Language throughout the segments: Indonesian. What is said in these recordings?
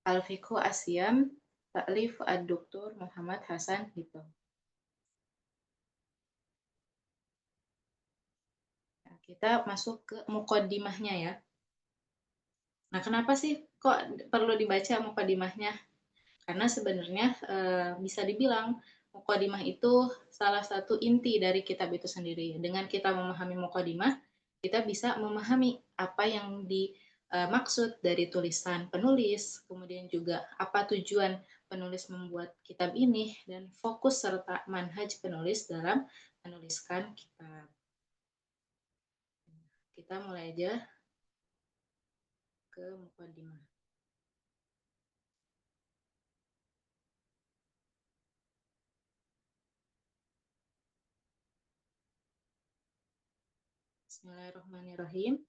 Al-Fiqhu Asyam, Ta'lif Ad-Doktor Muhammad Hasan Hito. Nah, kita masuk ke muqaddimahnya ya. Nah, kenapa sih kok perlu dibaca muqaddimahnya? Karena sebenarnya bisa dibilang muqaddimah itu salah satu inti dari kitab itu sendiri. Dengan kita memahami muqaddimah, kita bisa memahami apa yang dimaksud dari tulisan penulis, kemudian juga apa tujuan penulis membuat kitab ini, dan fokus serta manhaj penulis dalam menuliskan kitab. Kita mulai aja ke muqaddimah. Bismillahirrahmanirrahim.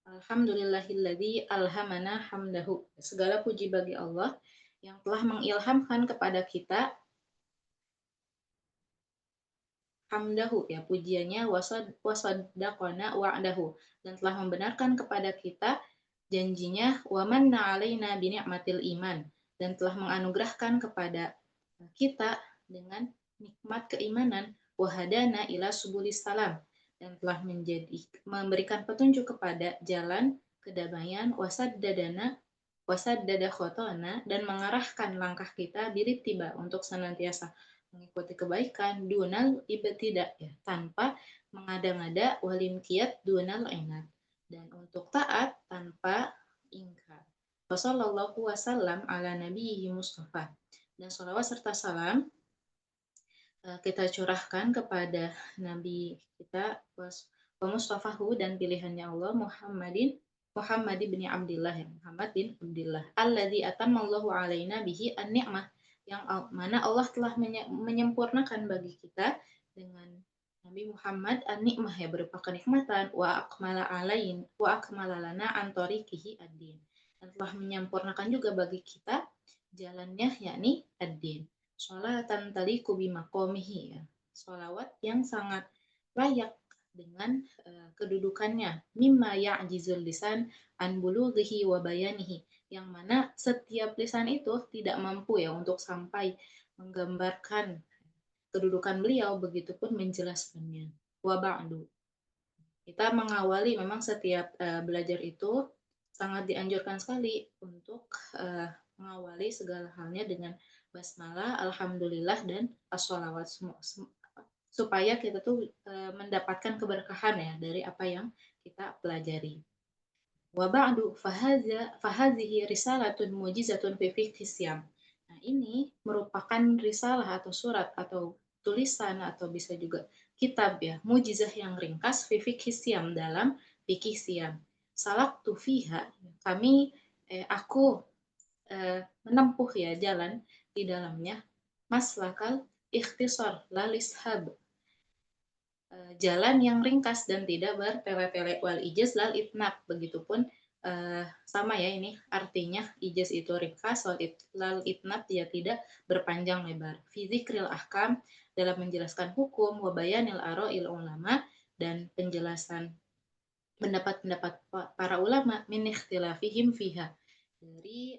Alhamdulillahilladzi alhamana hamdahu. Segala puji bagi Allah yang telah mengilhamkan kepada kita hamdahu, ya pujiannya, wasaddaqona wa'dahu, dan telah membenarkan kepada kita janjinya, wa manna alaina bi ni'matil iman, dan telah menganugerahkan kepada kita dengan nikmat keimanan, wa hadana ila subulis salam, dan telah memberikan petunjuk kepada jalan kedamaian, wasaddada khotona, dan mengarahkan langkah kita tiba untuk senantiasa mengikuti kebaikan, dunal ibtidak, ya, tanpa mengada-ngada, walim kiat dunal inat, dan untuk taat tanpa ingkar. Wassallallahu wasallam ala nabiyhi Mustafa, dan sholawat serta salam kita curahkan kepada Nabi kita wa Mustafahu, dan pilihannya Allah, Muhammad bin Abdullah, ya, Muhammad bin Abdullah, alladzi atammallahu alaina bihi an-ni'mah, yang mana Allah telah menyempurnakan bagi kita dengan Nabi Muhammad an-ni'mah, ya, berupa kenikmatan, wa akmala lana an tariqihi ad-din, dan telah menyempurnakan juga bagi kita jalannya, yakni ad-din. Sholatan taliku bimaqomihi, ya, sholawat yang sangat layak dengan kedudukannya, mimma ya'jizul lisan an bulughihi wa bayanihi, yang mana setiap lisan itu tidak mampu, ya, untuk sampai menggambarkan kedudukan beliau, begitupun menjelaskannya. Wa ba'du, kita mengawali, memang setiap belajar itu sangat dianjurkan sekali untuk mengawali segala halnya dengan basmalah, alhamdulillah, dan as-sholawat, supaya kita tuh mendapatkan keberkahan, ya, dari apa yang kita pelajari. Wa ba'du fahazihi risalatun mujizatun fi fiqhi siyam. Nah, ini merupakan risalah atau surat atau tulisan atau bisa juga kitab, ya, mujizah yang ringkas fi fiqhi siyam, dalam fikih siam. Salaktu fiha, kami aku menempuh, ya, jalan di dalamnya, maslakal ikhtisar lalishab, jalan yang ringkas dan tidak bertele-tele, wal ijaz lal itnab, begitupun sama, ya, ini artinya ijaz itu ringkas, lal itnab, ya, tidak berpanjang lebar. Fi dzikril ahkam, dalam menjelaskan hukum, wa bayanil ara'il ulama, dan penjelasan pendapat-pendapat para ulama, min ikhtilafihim fiha, dari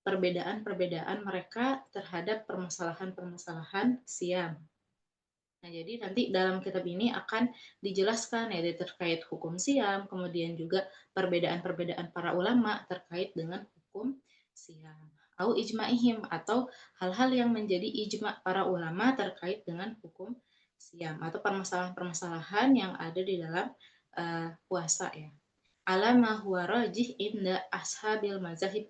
perbedaan-perbedaan mereka terhadap permasalahan-permasalahan siam. Nah, jadi nanti dalam kitab ini akan dijelaskan, ya, terkait hukum siam, kemudian juga perbedaan-perbedaan para ulama terkait dengan hukum siam. Au ijma'ihim, atau hal-hal yang menjadi ijma' para ulama terkait dengan hukum siam, atau permasalahan-permasalahan yang ada di dalam puasa, ya. Alama huwa rajih inda ashabil mazahib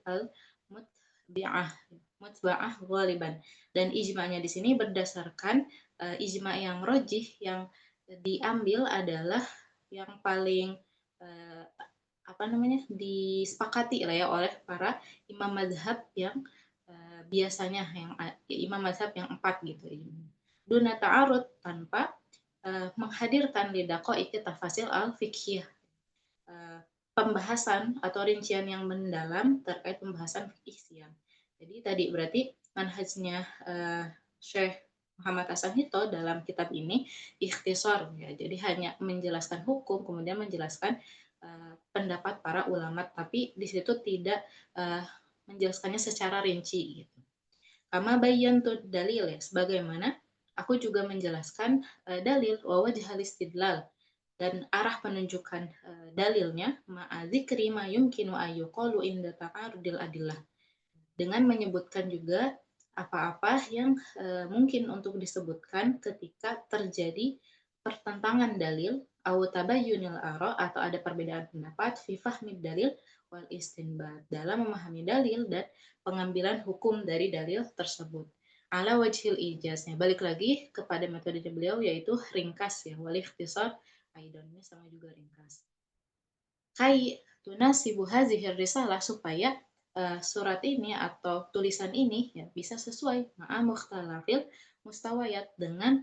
mutba'ah ghaliban, dan ijma'nya di sini berdasarkan ijma' yang rojih, yang diambil adalah yang paling apa namanya, disepakati lah, ya, oleh para imam mazhab yang biasanya yang imam mazhab yang 4 gitu. Duna ta'arud, tanpa menghadirkan lidaqo iki tafasil al-fiqhiyah, pembahasan atau rincian yang mendalam terkait pembahasan fikih siam. Jadi tadi berarti manhajnya Syekh Muhammad Hasan Hito dalam kitab ini ikhtisar, ya, jadi hanya menjelaskan hukum, kemudian menjelaskan pendapat para ulama, tapi di situ tidak menjelaskannya secara rinci gitu. Kama bayyantu dalil ya, sebagaimana aku juga menjelaskan dalil wa wajhal istidlal dan arah penunjukan dalilnya ma'adzikri ma yumkinu ayyuqalu inda ta'arudil adillah, dengan menyebutkan juga apa-apa yang mungkin untuk disebutkan ketika terjadi pertentangan dalil au tabayyunil ara, atau ada perbedaan pendapat fi fahmid dalil wal istinbat, dalam memahami dalil dan pengambilan hukum dari dalil tersebut. Ala wajhil ijaznya, balik lagi kepada metode beliau yaitu ringkas ya, wal ikhtisar aidan, sama juga ringkas. Kai tunasibu hadhir risalah, supaya surat ini atau tulisan ini ya bisa sesuai ma'a mukhtalafil mustawayat, dengan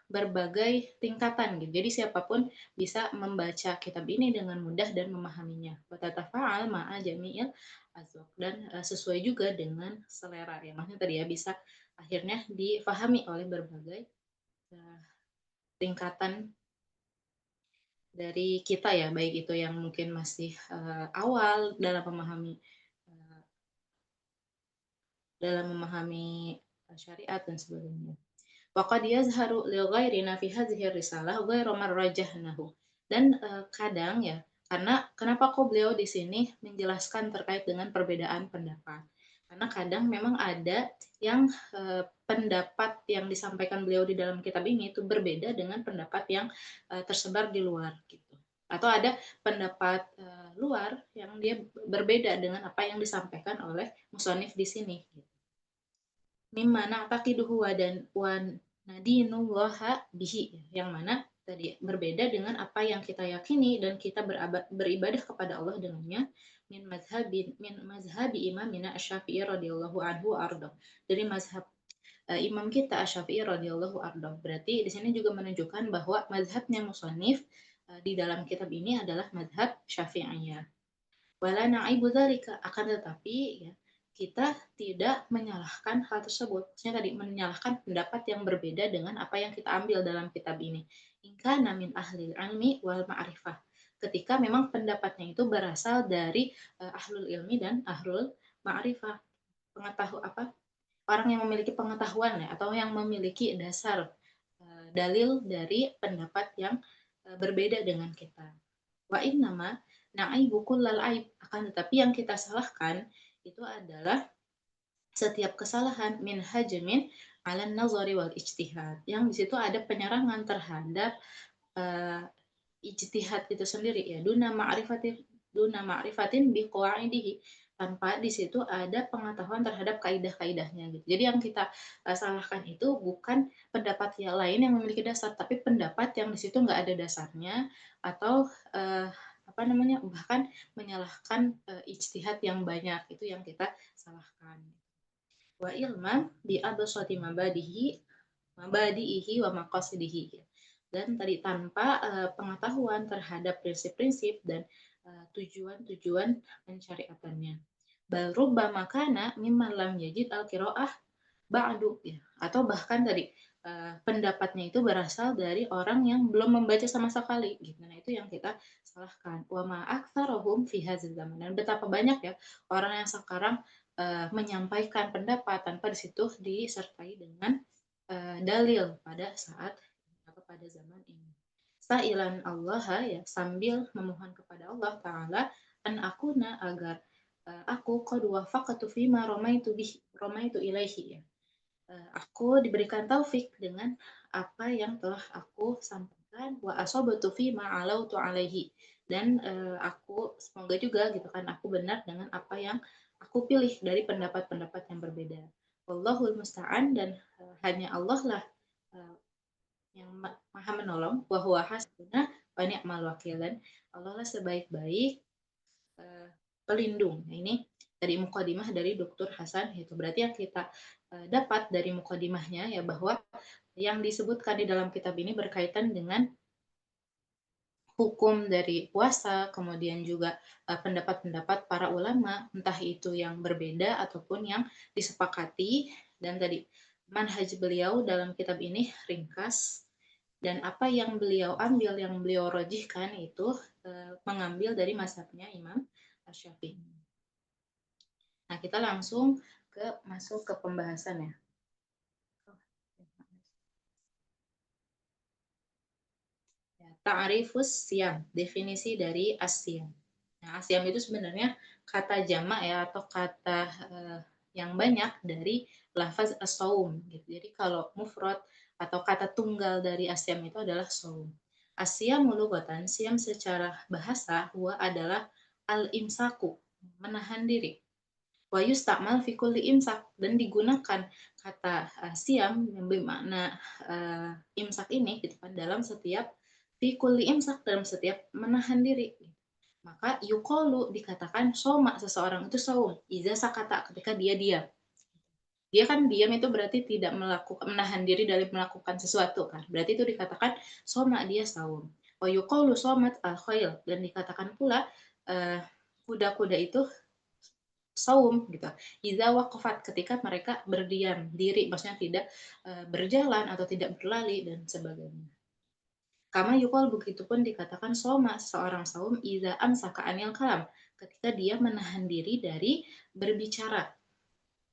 berbagai tingkatan gitu. Jadi siapapun bisa membaca kitab ini dengan mudah dan memahaminya. Wa tatafa'al ma'a jami'il azwaq, dan sesuai juga dengan selera ya. Maksudnya tadi ya bisa akhirnya difahami oleh berbagai tingkatan dari kita ya, baik itu yang mungkin masih awal uh, dalam memahami syariat dan sebagainya. Waqad yazharu li ghairina fi hadhihi risalah ghairu marrajahnahu. Dan kadang ya, karena kenapa kok beliau di sini menjelaskan terkait dengan perbedaan pendapat? Karena kadang memang ada yang pendapat yang disampaikan beliau di dalam kitab ini itu berbeda dengan pendapat yang tersebar di luar gitu. Atau ada pendapat luar yang dia berbeda dengan apa yang disampaikan oleh musonif di sini gitu. Mimma na'taqiduhu wa nadinullaha bihi, yang mana tadi berbeda dengan apa yang kita yakini dan kita beribadah kepada Allah dengannya, min mazhabi imamina Asy-Syafi'i radhiyallahu anhu arda, dari mazhab imam kita Asy-Syafi'i radhiyallahu arda. Berarti di sini juga menunjukkan bahwa mazhabnya musannif di dalam kitab ini adalah mazhab Syafi'iyah. Wala na'ibu dzalika, akan tetapi ya kita tidak menyalahkan hal tersebut. Maksudnya tadi menyalahkan pendapat yang berbeda dengan apa yang kita ambil dalam kitab ini. Ingka namin ahli ilmi wal ma'rifah. Ketika memang pendapatnya itu berasal dari ahlul ilmi dan ahlul ma'rifah. Orang yang memiliki pengetahuan ya, atau yang memiliki dasar dalil dari pendapat yang berbeda dengan kita. Wa innama na'ibu kullal aib, akan tetapi yang kita salahkan itu adalah setiap kesalahan min hajmin ala nazari wal ijtihad, yang di situ ada penyerangan terhadap uh, ijtihad itu sendiri ya, duna ma'rifatin bi qawaidihi, tanpa di situ ada pengetahuan terhadap kaidah-kaidahnya gitu. Jadi yang kita salahkan itu bukan pendapat yang lain yang memiliki dasar, tapi pendapat yang di situ nggak ada dasarnya, atau apa namanya, bahkan menyalahkan ijtihad yang banyak, itu yang kita salahkan. Wa ilman bi absati mabadihi wa maqasidihi, dan tadi tanpa pengetahuan terhadap prinsip-prinsip dan tujuan-tujuan pensyariatannya. Bal rubbama kana mimman lam yajid al-qiraah ba'du ya, atau bahkan tadi pendapatnya itu berasal dari orang yang belum membaca sama sekali gitu. Nah, itu yang kita salahkan. Wa ma aktsarahum fi hadzal zaman, dan betapa banyak ya orang yang sekarang menyampaikan pendapat tanpa di situ disertai dengan dalil pada saat atau pada zaman ini. Sa'ilan Allah ya, sambil memohon kepada Allah Ta'ala an akuna, agar aku qad wafaqtu fima romaitu ilaihi ya. Aku diberikan taufik dengan apa yang telah aku sampaikan, wa asabatu fima alautu alaihi, dan aku semoga juga gitu kan aku benar dengan apa yang aku pilih dari pendapat-pendapat yang berbeda. Wallahul musta'an, dan hanya Allah lah uh, yang maha menolong, wa huwa hasbuna wa ni'mal wakil, dan Allah lah sebaik-baik pelindung. Nah, ini dari mukadimah dari Dr. Hasan itu. Berarti yang kita dapat dari mukadimahnya ya, bahwa yang disebutkan di dalam kitab ini berkaitan dengan hukum dari puasa, kemudian juga pendapat-pendapat para ulama, entah itu yang berbeda ataupun yang disepakati. Dan tadi manhaj beliau dalam kitab ini ringkas, Dan apa yang beliau ambil, yang beliau rojihkan itu mengambil dari mazhabnya Imam Asy-Syafi'i. Nah, kita langsung masuk ke pembahasan ya. Ta'rifus siam, definisi dari asyam. Nah, asyam itu sebenarnya kata jamak ya, atau kata yang banyak dari lafaz as-saum gitu. Jadi kalau mufrad atau kata tunggal dari asyam itu adalah saum. Asyam lughatan, siam secara bahasa huwa adalah al-imsaku, menahan diri. Wa yustakmal fi kulli imsak, dan digunakan kata siam yang bermakna imsak ini gitu kan dalam setiap fi kulli imsak, dalam setiap menahan diri. Maka yuqalu dikatakan soma, seseorang itu saum iza sakata, ketika dia diam. Dia kan diam itu berarti tidak menahan diri dari melakukan sesuatu kan. Berarti itu dikatakan soma, dia saum. Wa yuqalu somat al khail, dan dikatakan pula kuda-kuda itu saum gitu. Iza waqafat, ketika mereka berdiam diri, maksudnya tidak berjalan atau tidak berlari dan sebagainya. Kama yukol, begitu pun dikatakan soma, seorang saum iza amsaka anil kalam, ketika dia menahan diri dari berbicara.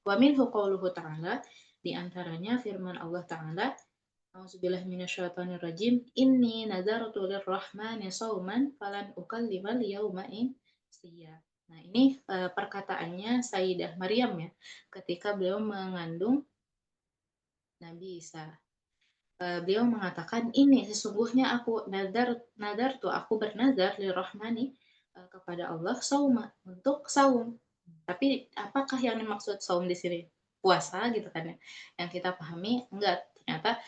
Wa minhu qauluhu ta'ala, di antaranya firman Allah Ta'ala, A'udzubillahi minasyaitonir rajim, inni nadartu lirrahmani sauman falan ukallimal yauma insiya. Nah, ini perkataannya Sayyidah Maryam ya, ketika beliau mengandung Nabi Isa. Beliau mengatakan, ini sesungguhnya aku nadar tuh, aku bernazar lirrahmani, kepada Allah sauma, untuk saum. Tapi apakah yang dimaksud saum di sini? Puasa gitu kan ya. Yang kita pahami enggak, ternyata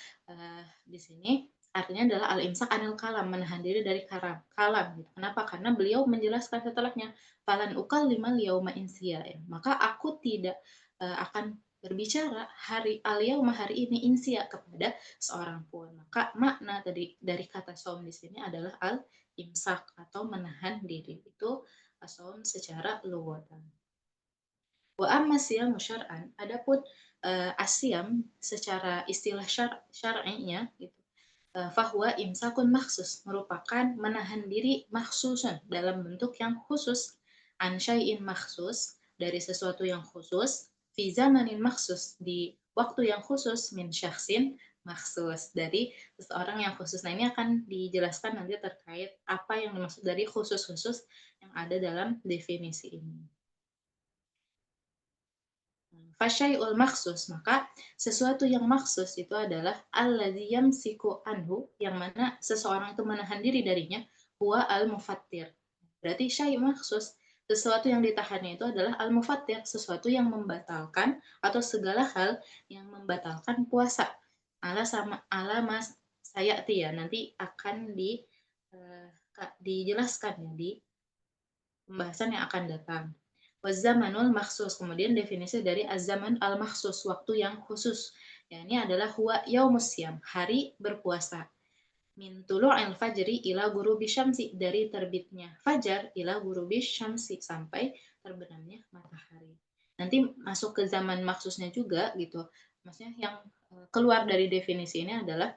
di sini artinya adalah al-imsak anil kalam, menahan diri dari kalam gitu. Kenapa? Karena beliau menjelaskan setelahnya, falan ukal limal yauma insiya ya. Maka aku tidak akan berbicara hari ini insia kepada seorang pun. Maka makna dari kata saum di sini adalah al imsak, atau menahan diri. Itu saum secara lughatan. Wa amma siyam syar'an, adapun asyam secara istilah syar'inya gitu. Fahuwa imsakun maksus, merupakan menahan diri maksusun, dalam bentuk yang khusus, an syai'in maksus, dari sesuatu yang khusus, fi zamanin maksus, di waktu yang khusus, min syakhsin maksus, dari seseorang yang khusus. Nah, ini akan dijelaskan nanti terkait apa yang dimaksud dari khusus-khusus yang ada dalam definisi ini. Fasyai'ul maksus, maka sesuatu yang maksus itu adalah alladzi yamsiku anhu, yang mana seseorang itu menahan diri darinya, huwa al-mufattir. Berarti syai' maksus, sesuatu yang ditahannya itu adalah al-mufattir, sesuatu yang membatalkan atau segala hal yang membatalkan puasa. Ala mas sayati ya, nanti akan dijelaskan ya di pembahasan yang akan datang. Wazamanul maksus, kemudian definisi dari az-zaman al-maksus, waktu yang khusus. Ya, ini adalah huwa yaumus syam, hari berpuasa. Min tulu'il fajri ila ghurubi syamsi, dari terbitnya fajar ila ghurubi syamsi, sampai terbenamnya matahari. Nanti masuk ke zaman maksusnya juga gitu. Maksudnya yang keluar dari definisi ini adalah,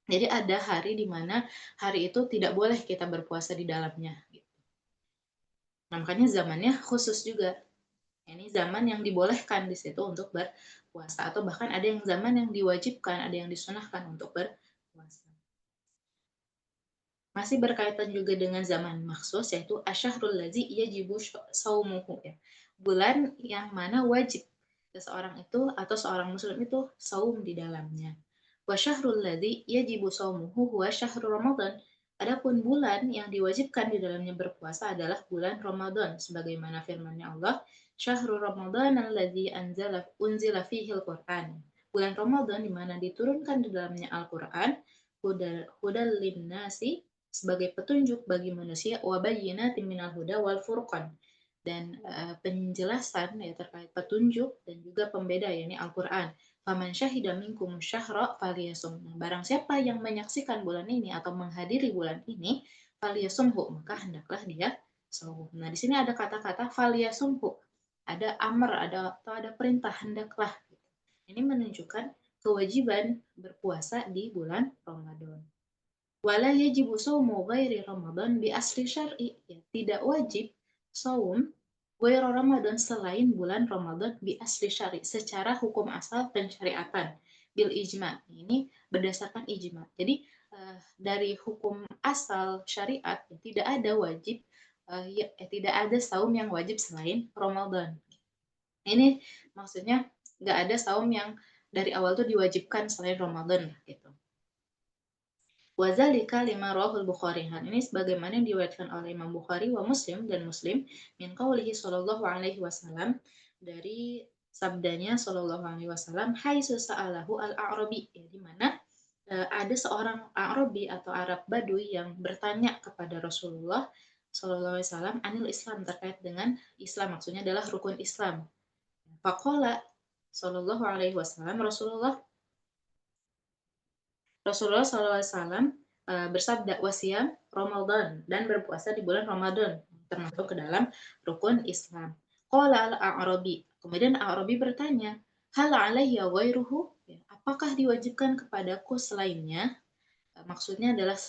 jadi ada hari di mana hari itu tidak boleh kita berpuasa di dalamnya. Nah, makanya zamannya khusus juga. Ini zaman yang dibolehkan di situ untuk berpuasa, atau bahkan ada yang zaman yang diwajibkan, ada yang disunahkan untuk berpuasa. Masih berkaitan juga dengan zaman maksus, yaitu asyahrul ladzi yajibu shaumuhu ya. Bulan yang mana wajib seseorang itu atau seorang muslim itu saum di dalamnya. Wa syahrul ladzi yajibu shaumuhu huwa syahrul ramadan. Adapun bulan yang diwajibkan di dalamnya berpuasa adalah bulan Ramadan, sebagaimana firman-Nya Allah, Syahrul Ramadan alladzi unzila fihi al-Qur'an. Bulan Ramadan di mana diturunkan di dalamnya Al-Qur'an, hudal linnasi, sebagai petunjuk bagi manusia, wa bayyinatin minal huda wal furqan, dan penjelasan ya terkait petunjuk dan juga pembeda, yakni Al-Qur'an. Faman syahida minkum syahra falyasum. Nah, barang siapa yang menyaksikan bulan ini atau menghadiri bulan ini, falyasumhu, maka hendaklah dia saum. Nah, di sini ada kata-kata falyasumhu. Ada amr, atau ada perintah hendaklah. Ini menunjukkan kewajiban berpuasa di bulan Ramadan. Wala yajibu shaumu ghairi Ramadan bi asli syar'i. Ya, tidak wajib saum ghairu Ramadan selain bulan Ramadan bi asli syar'i secara hukum asal pensyariatan bil ijma. Ini berdasarkan ijma. Jadi dari hukum asal syariat ya, tidak ada wajib tidak ada saum yang wajib selain Ramadan. Ini maksudnya nggak ada saum yang dari awal tuh diwajibkan selain Ramadan gitu. Wazalika lima rawahul Bukhari. Hal ini sebagaimana yang diriwayatkan oleh Imam Bukhari wa Muslim dan Muslim min qaulihi sallallahu alaihi wasallam dari sabdanya sallallahu alaihi wasallam haitsu sa'alahu al-a'rabi ya, di mana ada seorang A'rabi atau Arab Baduy yang bertanya kepada Rasulullah sallallahu alaihi wasallam anil Islam terkait dengan Islam, maksudnya adalah rukun Islam. Faqala sallallahu alaihi wasallam Rasulullah SAW bersabda wasiam Ramadan dan berpuasa di bulan Ramadan termasuk ke dalam rukun Islam. Qala al-A'rabi. Kemudian A'rabi bertanya, hal alayya ghairuhu? Ya, apakah diwajibkan kepadaku selainnya? Maksudnya adalah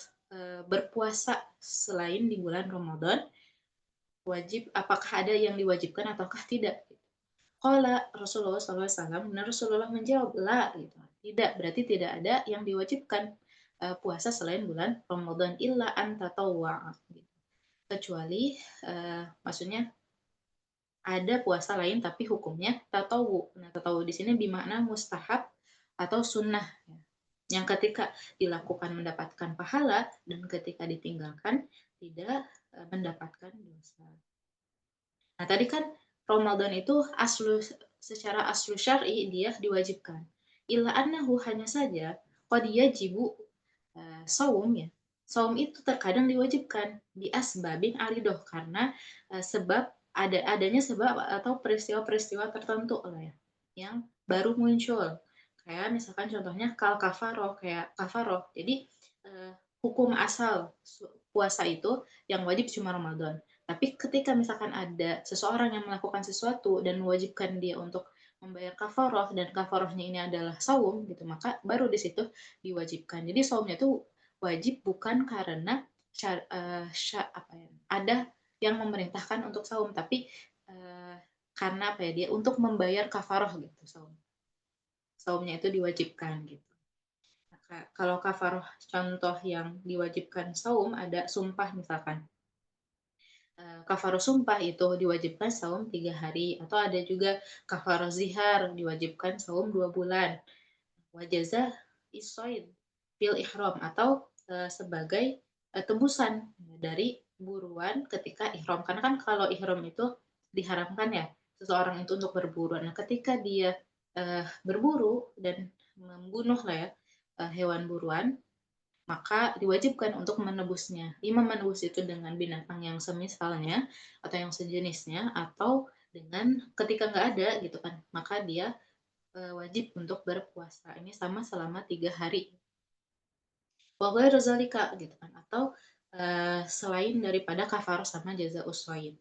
berpuasa selain di bulan Ramadan. Wajib, apakah ada yang diwajibkan ataukah tidak? Qala Rasulullah SAW, benar Rasulullah menjawab, la, gitu. Tidak, berarti tidak ada yang diwajibkan puasa selain bulan Ramadan illa an tatawwa, gitu. Kecuali maksudnya ada puasa lain tapi hukumnya tatawu. Nah, tatawu di sini bermakna mustahab atau sunnah ya. Yang ketika dilakukan mendapatkan pahala dan ketika ditinggalkan tidak mendapatkan dosa. Nah, tadi kan Ramadan itu secara aslu syar'i dia diwajibkan. Illa annahu hanya saja qad yajibu saum ya. Saum itu terkadang diwajibkan di asbabin aridoh karena sebab adanya sebab atau peristiwa-peristiwa tertentu lah ya yang baru muncul. Kayak misalkan contohnya kal kafaroh, kayak kafaroh. Jadi hukum asal puasa itu yang wajib cuma Ramadan. Tapi ketika misalkan ada seseorang yang melakukan sesuatu dan mewajibkan dia untuk membayar kafaroh dan kafarohnya ini adalah saum gitu, maka baru di situ diwajibkan. Jadi saumnya itu wajib bukan karena apa ya, ada yang memerintahkan untuk saum, tapi karena apa ya, dia untuk membayar kafaroh gitu saum. Saumnya itu diwajibkan gitu. Nah, kalau kafaroh contoh yang diwajibkan saum ada sumpah misalkan. Kafaroh sumpah itu diwajibkan saum 3 hari atau ada juga kafaroh zihar diwajibkan saum 2 bulan. Wajazah isoid fil ihram atau sebagai tebusan dari buruan ketika ihram. Karena kan kalau ihram itu diharamkan ya seseorang itu untuk berburu. Nah, ketika dia berburu dan membunuh lah ya hewan buruan, maka diwajibkan untuk menebusnya. Ima menebus itu dengan binatang yang semisalnya atau yang sejenisnya atau dengan ketika nggak ada gitu kan, maka dia wajib untuk berpuasa. Ini sama selama 3 hari. Wa rozalika gitu kan atau selain daripada kafarah sama jaza uswain.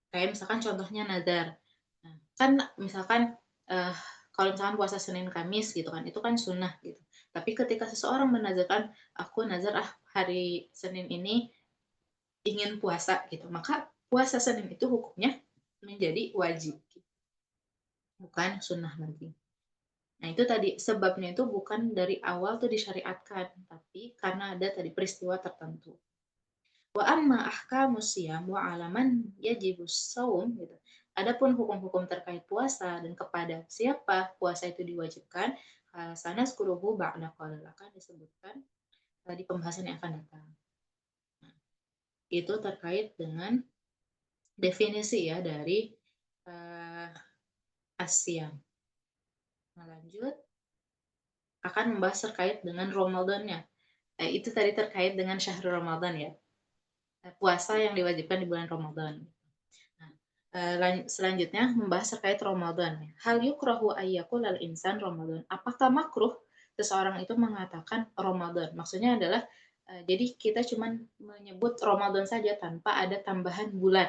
Kayak misalkan contohnya nazar. Nah, kan misalkan uh, kalau misalkan puasa Senin Kamis gitu kan, itu kan sunnah gitu. Tapi ketika seseorang menazarkan, aku nazar hari Senin ini ingin puasa gitu, maka puasa Senin itu hukumnya menjadi wajib, bukan sunnah lagi. Nah itu tadi sebabnya itu bukan dari awal tuh disyariatkan, tapi karena ada tadi peristiwa tertentu. Wa amma ahkamus siyam wa alaman yajibus saum gitu. Adapun hukum-hukum terkait puasa dan kepada siapa puasa itu diwajibkan, sanas kuruhu ba'da qalil akan disebutkan di pembahasan yang akan datang. Nah, itu terkait dengan definisi ya dari asyam. Nah, lanjut akan membahas terkait dengan Ramadannya. Itu tadi terkait dengan syahrul Ramadan ya. Puasa yang diwajibkan di bulan Ramadan. Nah, selanjutnya membahas terkait Ramadan. Hal yukrahu ayyakul al insan Ramadan. Apakah makruh seseorang itu mengatakan Ramadan? Maksudnya adalah jadi kita cuma menyebut Ramadan saja tanpa ada tambahan bulan.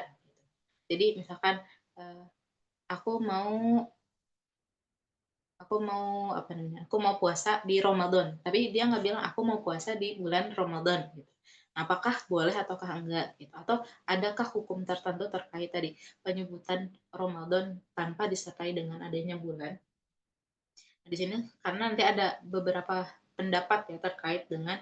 Jadi misalkan aku mau aku mau puasa di Ramadan, tapi dia nggak bilang aku mau puasa di bulan Ramadan gitu. Apakah boleh ataukah enggak gitu, atau adakah hukum tertentu terkait tadi penyebutan Ramadan tanpa disertai dengan adanya bulan? Di sini karena nanti ada beberapa pendapat ya terkait dengan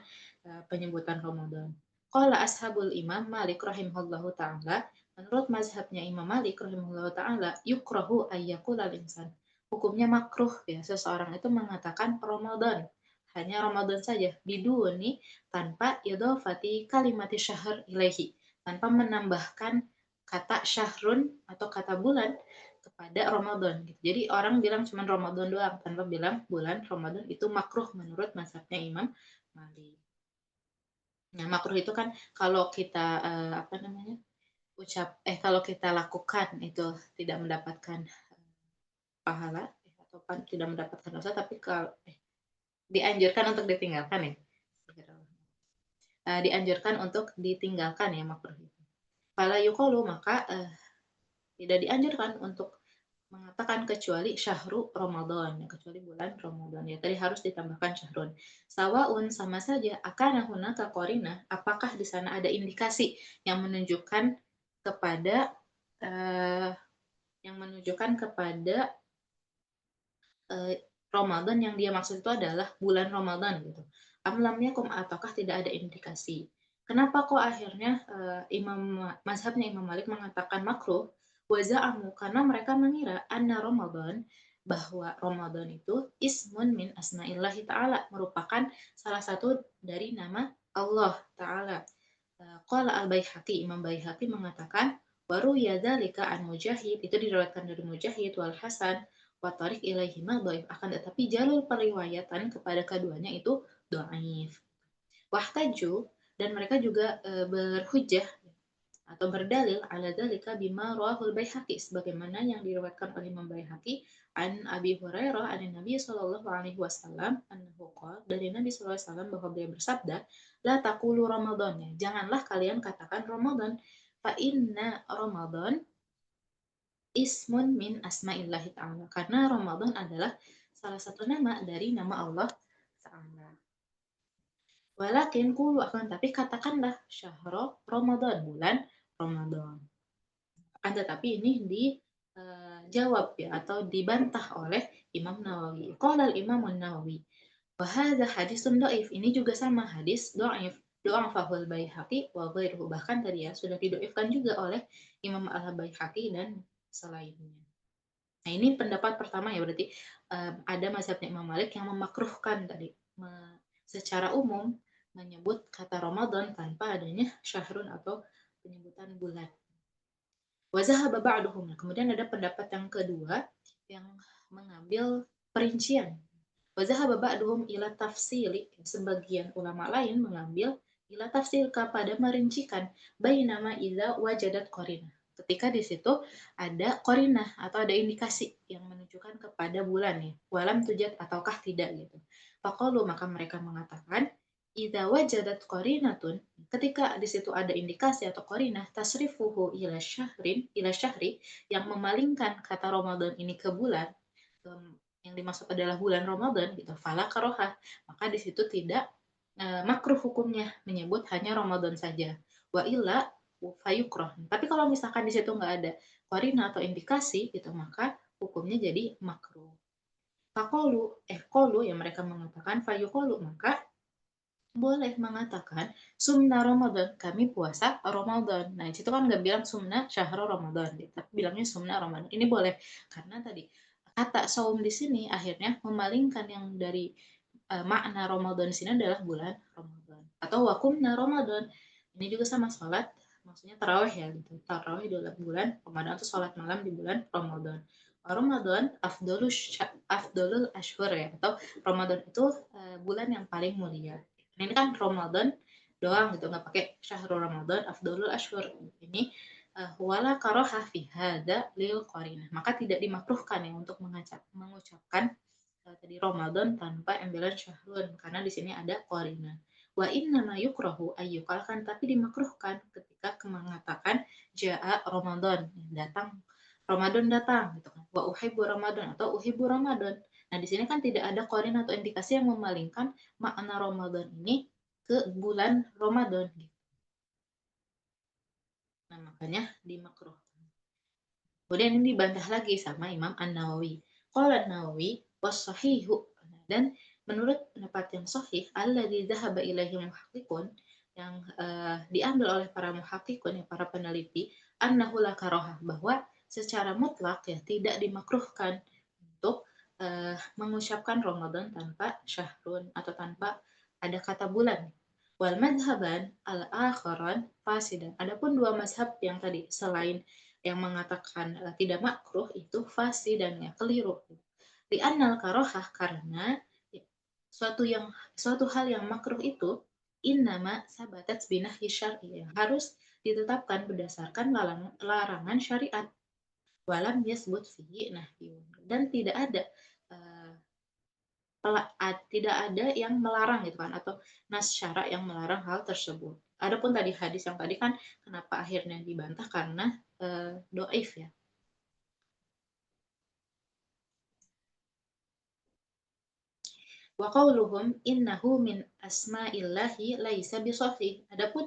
penyebutan Ramadan. Qala ashabul Imam Malik rahimahullahu taala, menurut mazhabnya Imam Malik rahimahullahu taala, yukrahu ayyakula insan. Hukumnya makruh ya seseorang itu mengatakan Ramadan, hanya Ramadan saja, biduni tanpa idhofati kalimati syahr ilaihi, tanpa menambahkan kata syahrun atau kata bulan kepada Ramadan gitu. Jadi orang bilang cuma Ramadan doang tanpa bilang bulan Ramadan, itu makruh menurut mazhabnya Imam Malik. Nah, makruh itu kan kalau kita apa namanya? Kalau kita lakukan itu tidak mendapatkan pahala atau tidak mendapatkan dosa, tapi kalau dianjurkan untuk ditinggalkan ya. Dianjurkan untuk ditinggalkan ya makruh itu. Fala yuqalu, maka tidak dianjurkan untuk mengatakan kecuali syahru Ramadan, ya, kecuali bulan Ramadan. Ya, tadi harus ditambahkan syahrun. Sawaun, sama saja, akan hunaka qarinah, apakah di sana ada indikasi yang menunjukkan kepada uh, uh, Ramadan yang dia maksud itu adalah bulan Ramadan gitu. Amlam yakum, ataukah tidak ada indikasi. Kenapa kok akhirnya mazhabnya Imam Malik mengatakan makruh? Waza'amu, karena mereka mengira anna Ramadan, bahwa Ramadan itu ismun min asma'illahi ta'ala, merupakan salah satu dari nama Allah ta'ala. Qala al-Baihaqi, Imam Baihaqi mengatakan, waru yadzalika an Mujahid, itu diriwayatkan dari Mujahid wal Hasan wa tariq ilaihima dhaif, akan tetapi jalur periwayatan kepada keduanya itu dhaif. Wahtaju, dan mereka juga berhujjah atau berdalil ala dzalika bima rawahul Baihaqi, sebagaimana yang diriwayatkan oleh Imam Baihaqi an Abi Hurairah an Nabi sallallahu alaihi wasallam annahu qala, dari Nabi sallallahu alaihi wasallam bahwa beliau bersabda, la taqulu Ramadan, ya, janganlah kalian katakan Ramadan, fa inna Ramadan ismun min asma'illahi ta'ala, karena Ramadan adalah salah satu nama dari nama Allah Ta'ala. Walakin kulu, akan tapi katakanlah syahro Ramadan, bulan Ramadan. Akan tetapi ini dijawab ya atau dibantah oleh Imam Nawawi. Qala Imam Nawawi, wa hadza hadisun dhaif, ini juga sama hadis dhaif. Fahul Baihaqi wa ghairuhu, bahkan tadi ya sudah didoifkan juga oleh Imam Al-Baihaqi dan selainnya. Nah, ini pendapat pertama ya, berarti ada mazhabnya Imam Malik yang memakruhkan tadi secara umum menyebut kata Ramadan tanpa adanya syahrun atau penyebutan bulan. Wazahaba ba'duhum. Kemudian ada pendapat yang kedua yang mengambil perincian. Wazahaba ba'duhum ila tafsili. Sebagian ulama lain mengambil ila tafsil, kepada merincikan bainama idza wajadat qarinah. Ketika di situ ada qarinah atau ada indikasi yang menunjukkan kepada bulan ya. Walam tujad, ataukah tidak gitu. Faqalu, maka mereka mengatakan idza wajadat qarinatun, ketika di situ ada indikasi atau qarinah, tasrifuhu ila syahri, yang memalingkan kata Ramadan ini ke bulan, yang dimaksud adalah bulan Ramadan gitu, fala karohah, maka di situ tidak makruh hukumnya menyebut hanya Ramadan saja. Wa illa fayukroh. Tapi kalau misalkan di situ nggak ada qarinah atau indikasi gitu, maka hukumnya jadi makruh. Kolu yang mereka mengatakan fayukolu, maka boleh mengatakan sumna Ramadan, kami puasa Ramadan. Nah, itu kan nggak bilang sumna syahro Ramadan, tapi bilangnya sumna Ramadan. Ini boleh karena tadi kata saum di sini akhirnya memalingkan yang dari makna Ramadan di sini adalah bulan Ramadan. Atau wakumna Ramadan. Ini juga sama sholat, maksudnya tarawih ya gitu. Tarawih di bulan Ramadan atau sholat malam di bulan Ramadan. Ramadan afdolul ashhur ya, atau Ramadan itu bulan yang paling mulia. Ini kan Ramadan doang gitu, nggak pakai syahrul Ramadan afdolul ashhur. Ini wala karoha fi hada lil qarinah, maka tidak dimakruhkan ya untuk mengucapkan tadi Ramadan tanpa embelan syahrul, karena di sini ada qarinah. Wa inna ma yukrahu ayyukalkan, tapi dimakruhkan ketika mengatakan jaa Ramadan, datang Ramadan datang gitu kan. Wa uhibbu Ramadan atau uhibbu Ramadan, Nah, di sini kan tidak ada korin atau indikasi yang memalingkan makna Ramadan ini ke bulan Ramadan gitu. Nah, makanya dimakruh. Kemudian ini dibantah lagi sama Imam An-Nawawi. Qala An-Nawawi was-sahihu, dan menurut pendapat yang sahih alladzi dzahaba ilaihi muhaqqiqun, yang diambil oleh para muhaqqiqun, ya, para peneliti, annahu la karohah, bahwa secara mutlak ya tidak dimakruhkan untuk mengucapkan Ramadan tanpa syahrun atau tanpa ada kata bulan. Wal madhaban al-akharan fasidan. Adapun dua mazhab yang tadi selain yang mengatakan tidak makruh itu fasi dan ya keliru. Di anal karohah, karena ya, suatu hal yang makruh itu innama sabatat binahi syar'i, yang harus ditetapkan berdasarkan larangan syariat. Walam yasbut fihi nahyun, dan uh, tidak ada yang melarang gitu kan, atau nas syara yang melarang hal tersebut. Adapun tadi hadis yang tadi kan kenapa akhirnya dibantah karena doif ya. Wa qauluhum innahu min asma'illahi laisa bisahih. Adapun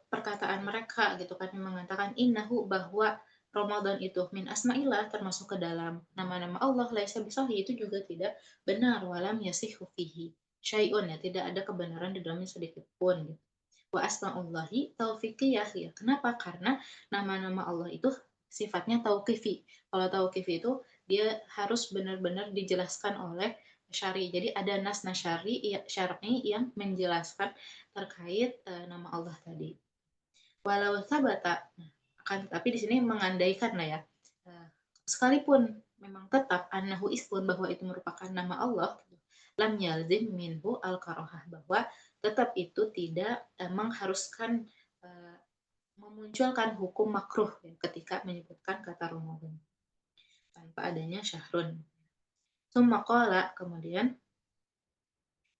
perkataan mereka gitu kan yang mengatakan innahu, bahwa Ramadan itu min asma'illah, termasuk ke dalam nama-nama Allah, laisa bisahih, itu juga tidak benar. Walam yasihu fihi syai'un, ya, tidak ada kebenaran di dalamnya sedikit pun gitu. Wa asma'ullahi taufiqiyah, ya. Kenapa? Karena nama-nama Allah itu sifatnya tauqifi. Kalau tauqifi itu dia harus benar-benar dijelaskan oleh syari. Jadi ada nas syari, syar'i yang menjelaskan terkait nama Allah tadi. Walau sabata, akan tapi di sini mengandaikan lah ya. Sekalipun memang tetap annahu ismun, bahwa itu merupakan nama Allah, lam yalzim minhu al karohah, bahwa tetap itu tidak mengharuskan memunculkan hukum makruh ya, ketika menyebutkan kata Ramadan tanpa adanya syahrun. Summa qala, kemudian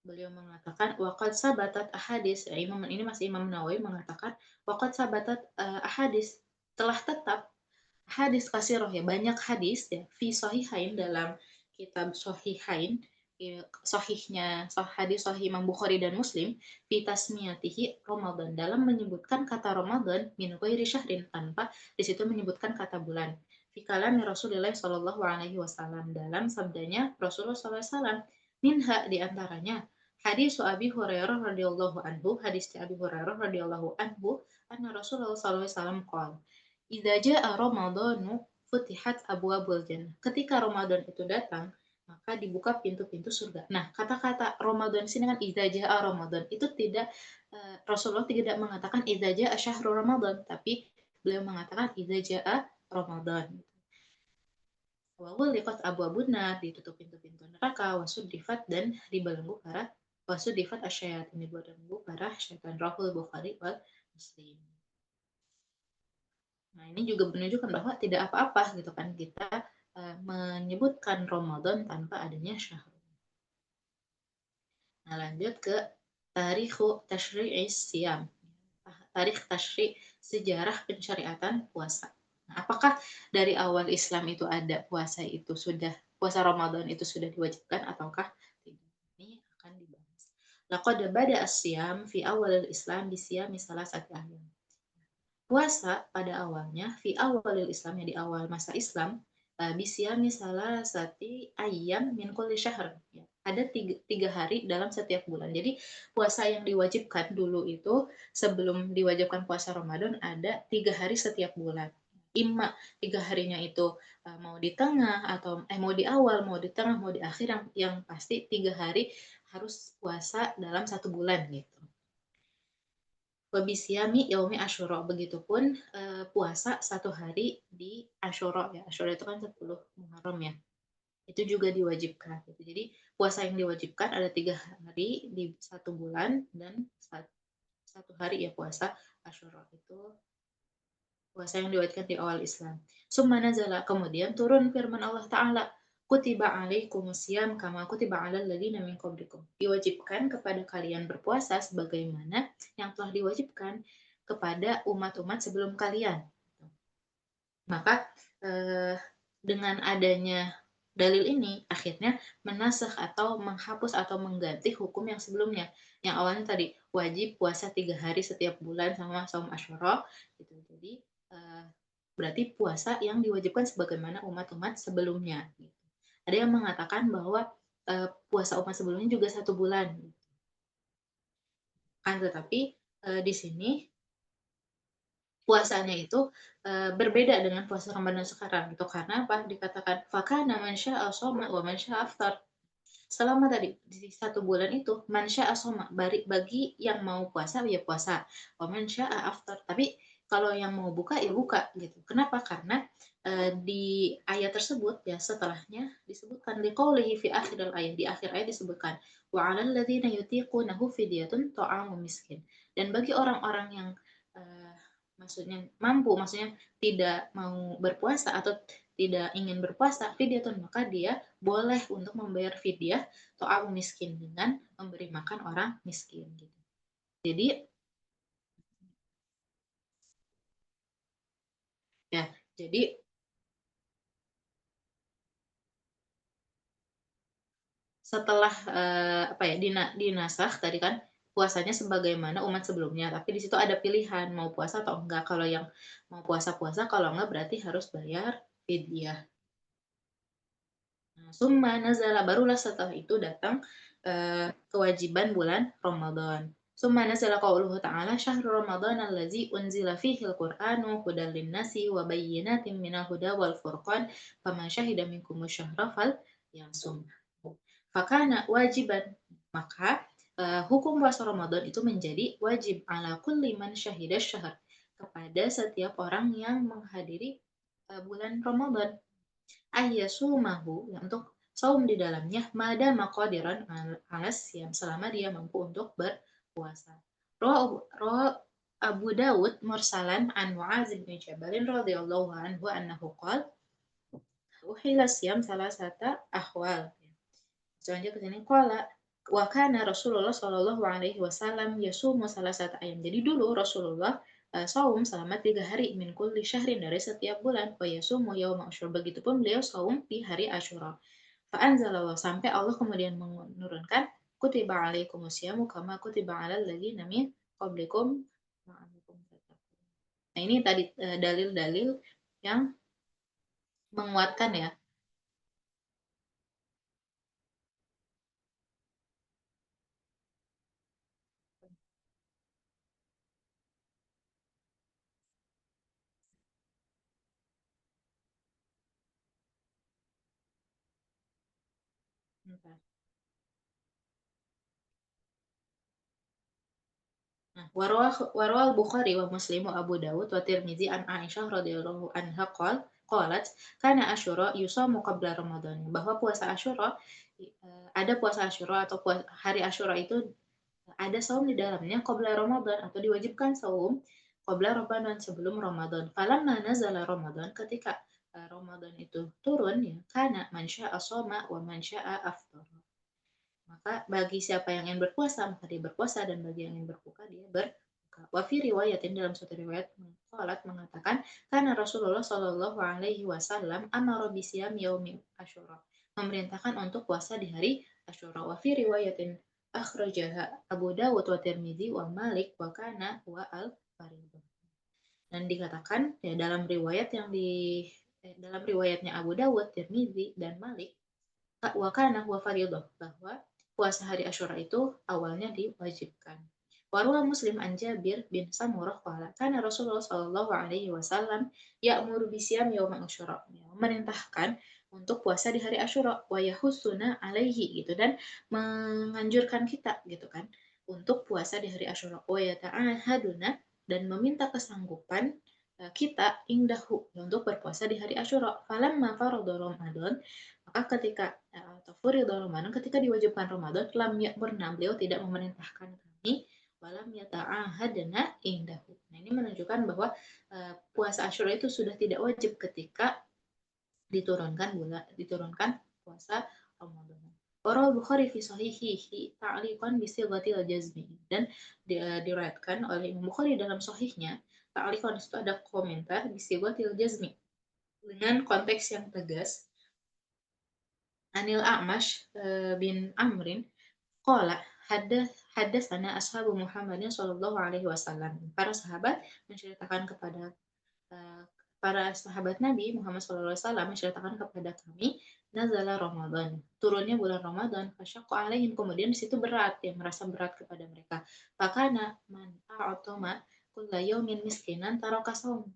beliau mengatakan waqad sabatat ahadis, ya, Imam ini masih Imam Nawawi mengatakan waqad sabatat ahadis, telah tetap hadis kasiroh, ya, banyak hadis ya, fi sahihain, dalam kitab sahihain, ya, sahihnya hadis sahih Imam Bukhari dan Muslim, fi tasmiyatihi Ramadan, dalam menyebutkan kata Ramadan min ghairi syahrin, tanpa di situ menyebutkan kata bulan, fi kalami Rasulullah sallallahu alaihi wasallam, dalam sabdanya Rasulullah sallallahu alaihi wasallam, minha, di antaranya hadis Abi Hurairah radhiyallahu anhu, hadis Abi Hurairah radhiyallahu anhu, anna Rasulullah sallallahu alaihi wasallam qala idza jaa ramadhanu futihat abwabul jannah. Ketika Ramadan itu datang, maka dibuka pintu-pintu surga. Nah, kata-kata Ramadan sini kan idza jaa Ramadan, itu tidak Rasulullah tidak mengatakan idza jaa syahrul Ramadan, tapi beliau mengatakan idza jaa Ramadan. Wa ghuliqat abwabun nar, ditutup pintu-pintu neraka, wasudifat, dan dibelenggu para wasudifat asyayatin, dibelenggu para syaitan. Rahul Bukhari wal Muslim. Nah, ini juga menunjukkan bahwa tidak apa-apa gitu kan kita menyebutkan Ramadan tanpa adanya syahrul. Nah, lanjut ke tarikhu tasyri'is siyam. Tarikh tasyri', sejarah pensyariatan puasa. Nah, apakah dari awal Islam itu ada puasa Ramadan itu sudah diwajibkan ataukah tidak? Ini akan dibahas. Laqad bada as-siyam fi awal Islam bi siyami salasati ayyam. Puasa pada awalnya fi awalil Islam, ya, di awal masa Islam, bisyami salasati ayyam min kulli syahr, ya. Ada tiga hari dalam setiap bulan. Jadi puasa yang diwajibkan dulu itu, sebelum diwajibkan puasa Ramadan, ada 3 hari setiap bulan. Imma 3 harinya itu mau di tengah, atau mau di awal, mau di tengah, mau di akhir, yang pasti 3 hari harus puasa dalam 1 bulan gitu. Wabisyami yaumi Asyura, begitupun puasa 1 hari di Asyura, ya. Asyura itu kan 10 Muharram, ya. Itu juga diwajibkan gitu. Jadi puasa yang diwajibkan ada 3 hari di 1 bulan, dan 1 hari ya puasa Asyura, itu puasa yang diwajibkan di awal Islam. Summa nazala, kemudian turun firman Allah Ta'ala, kutiba alaikumusiyam kama kutiba alal ladzina min qablikum. Diwajibkan kepada kalian berpuasa sebagaimana yang telah diwajibkan kepada umat-umat sebelum kalian. Maka dengan adanya Dalil ini akhirnya menasakh atau menghapus atau mengganti hukum yang sebelumnya. Yang awalnya tadi wajib puasa 3 hari setiap bulan sama saum Asyura gitu. Jadi berarti puasa yang diwajibkan sebagaimana umat-umat sebelumnya gitu. Ada yang mengatakan bahwa puasa umat sebelumnya juga 1 bulan kan, tetapi di sini puasanya itu berbeda dengan puasa Ramadan sekarang gitu. Karena apa? Dikatakan fakana man syaa'a shoma wa man syaa'a aftar. Selama tadi di 1 bulan itu mansya asoma bagi yang mau puasa ya puasa, wa mansya aftar. Tapi kalau yang mau buka ya buka gitu. Kenapa? Karena di ayat tersebut ya setelahnya disebutkan liqaulihi fi akhiril ayat, di akhir ayat disebutkan wa 'alal ladzina yutiqunahu fidyatun ta'amu miskin. Dan bagi orang-orang yang eh, maksudnya mampu, maksudnya tidak mau berpuasa atau tidak ingin berpuasa, fidyatun, maka dia boleh untuk membayar fidyah atau miskin dengan memberi makan orang miskin gitu. Jadi ya, jadi setelah apa ya dinasah tadi kan puasanya sebagaimana umat sebelumnya, tapi di situ ada pilihan mau puasa atau enggak. Kalau yang mau puasa puasa, kalau enggak berarti harus bayar fidyah. Nah, summa nazala, barulah setelah itu datang kewajiban bulan Ramadan. Summa nazala qauluhu ta'ala syahrul ramadan allazi unzila fihi al-Qur'anu hudan lin-nasi wa bayyinatin minal huda wal furqan faman syahida minkumus syahra fal yasum. Fakana wajiban, maka hukum puasa Ramadan itu menjadi wajib ala kulli man syahida syahr, kepada setiap orang yang menghadiri bulan Ramadan, ayyasumahu, ya, untuk saum di dalamnya mada maqadiran alas yang selama dia mampu untuk berpuasa. Rawa Abu Dawud mursalan an Mu'adz bin Jabal radhiyallahu anhu annahu qala uhilla siyam salasata ahwal. Selanjutnya ke sini qala wa kana Rasulullah sallallahu alaihi wasallam yasumu salasata ayam. Jadi dulu Rasulullah saum selama 3 hari min kulli syahrin, dari setiap bulan, wa yasumu yauma asyura. Begitupun beliau saum di hari Asyura. Fa anzalallah, sampai Allah kemudian menurunkan kutiba alaikumusyamu kama kutiba alal ladzina min qablikum la'allakum tattaqun. Nah, ini tadi dalil-dalil yang menguatkan ya. Nah, warwal Bukhari wa Muslim wa Abu Dawud wa Tirmizi an Aisyah radhiyallahu anha qalat kana Asyura yusamu qabla Ramadan, bahwa puasa Asyura ada puasa Asyura atau hari Asyura itu ada saum di dalamnya qabla Ramadan, atau diwajibkan saum qabla Ramadan, sebelum Ramadan. Falamma nazala Ramadan, ketika Ramadan itu turun ya, kana man syaa shoma wa man syaa afṭara. Maka bagi siapa yang ingin berpuasa, maka dia berpuasa, dan bagi yang ingin berbuka, dia berbuka. Wa fi riwayatin, dalam suatu riwayat, qalat mengatakan, karena Rasulullah Shallallahu alaihi wasallam amara bisiyam yaumi Asyura, memerintahkan untuk puasa di hari Asyura. Wa fi riwayatin akhrajaha Abu Dawud wa Tirmidzi wa Malik wa kana wa al-fariḍah. Dan dikatakan ya dalam riwayatnya Abu Dawud, Tirmidzi dan Malik, wa kana huwa fariḍah, bahwa puasa hari Asyura itu awalnya diwajibkan. Warwa Muslim an Jabir bin Samurah qala kana Rasulullah sallallahu alaihi wasallam ya'muru bisyam yaum Asyura, memerintahkan untuk puasa di hari Asyura, wa yahussuna alaihi gitu, dan menganjurkan kita gitu kan untuk puasa di hari Asyura, wa yata'ahaduna, dan meminta kesanggupan kita indahu untuk berpuasa di hari Asyura. Falamma farada Ramadan, maka ketika atau furiḍa Ramadan, ketika diwajibkan Ramadan, lam ya'murna, beliau tidak memerintahkan kami, walam yata'ahadna indahu. Nah, ini menunjukkan bahwa puasa Asyura itu sudah tidak wajib ketika diturunkan puasa Ramadan. Warahul Bukhari fi sahihihi ta'liqan bi sighatil jazmi, dan diriwayatkan oleh Imam Bukhari dalam sahihnya, ta'liqan itu ada komentar bi sighatil jazmi, dengan konteks yang tegas, Anil A'mash bin Amrin qala haddatsana ashabu Muhammadin sallallahu alaihi wasallam. Para sahabat menceritakan kepada eee, para sahabat Nabi Muhammad sallallahu alaihi wasallam menceritakan kepada kami, nazala Ramadan, turunnya bulan Ramadan, fasyaqqa alaihim, kemudian di situ berat, ya merasa berat kepada mereka. Fakana man a'tama kulla yaumin miskinan taraka shaum.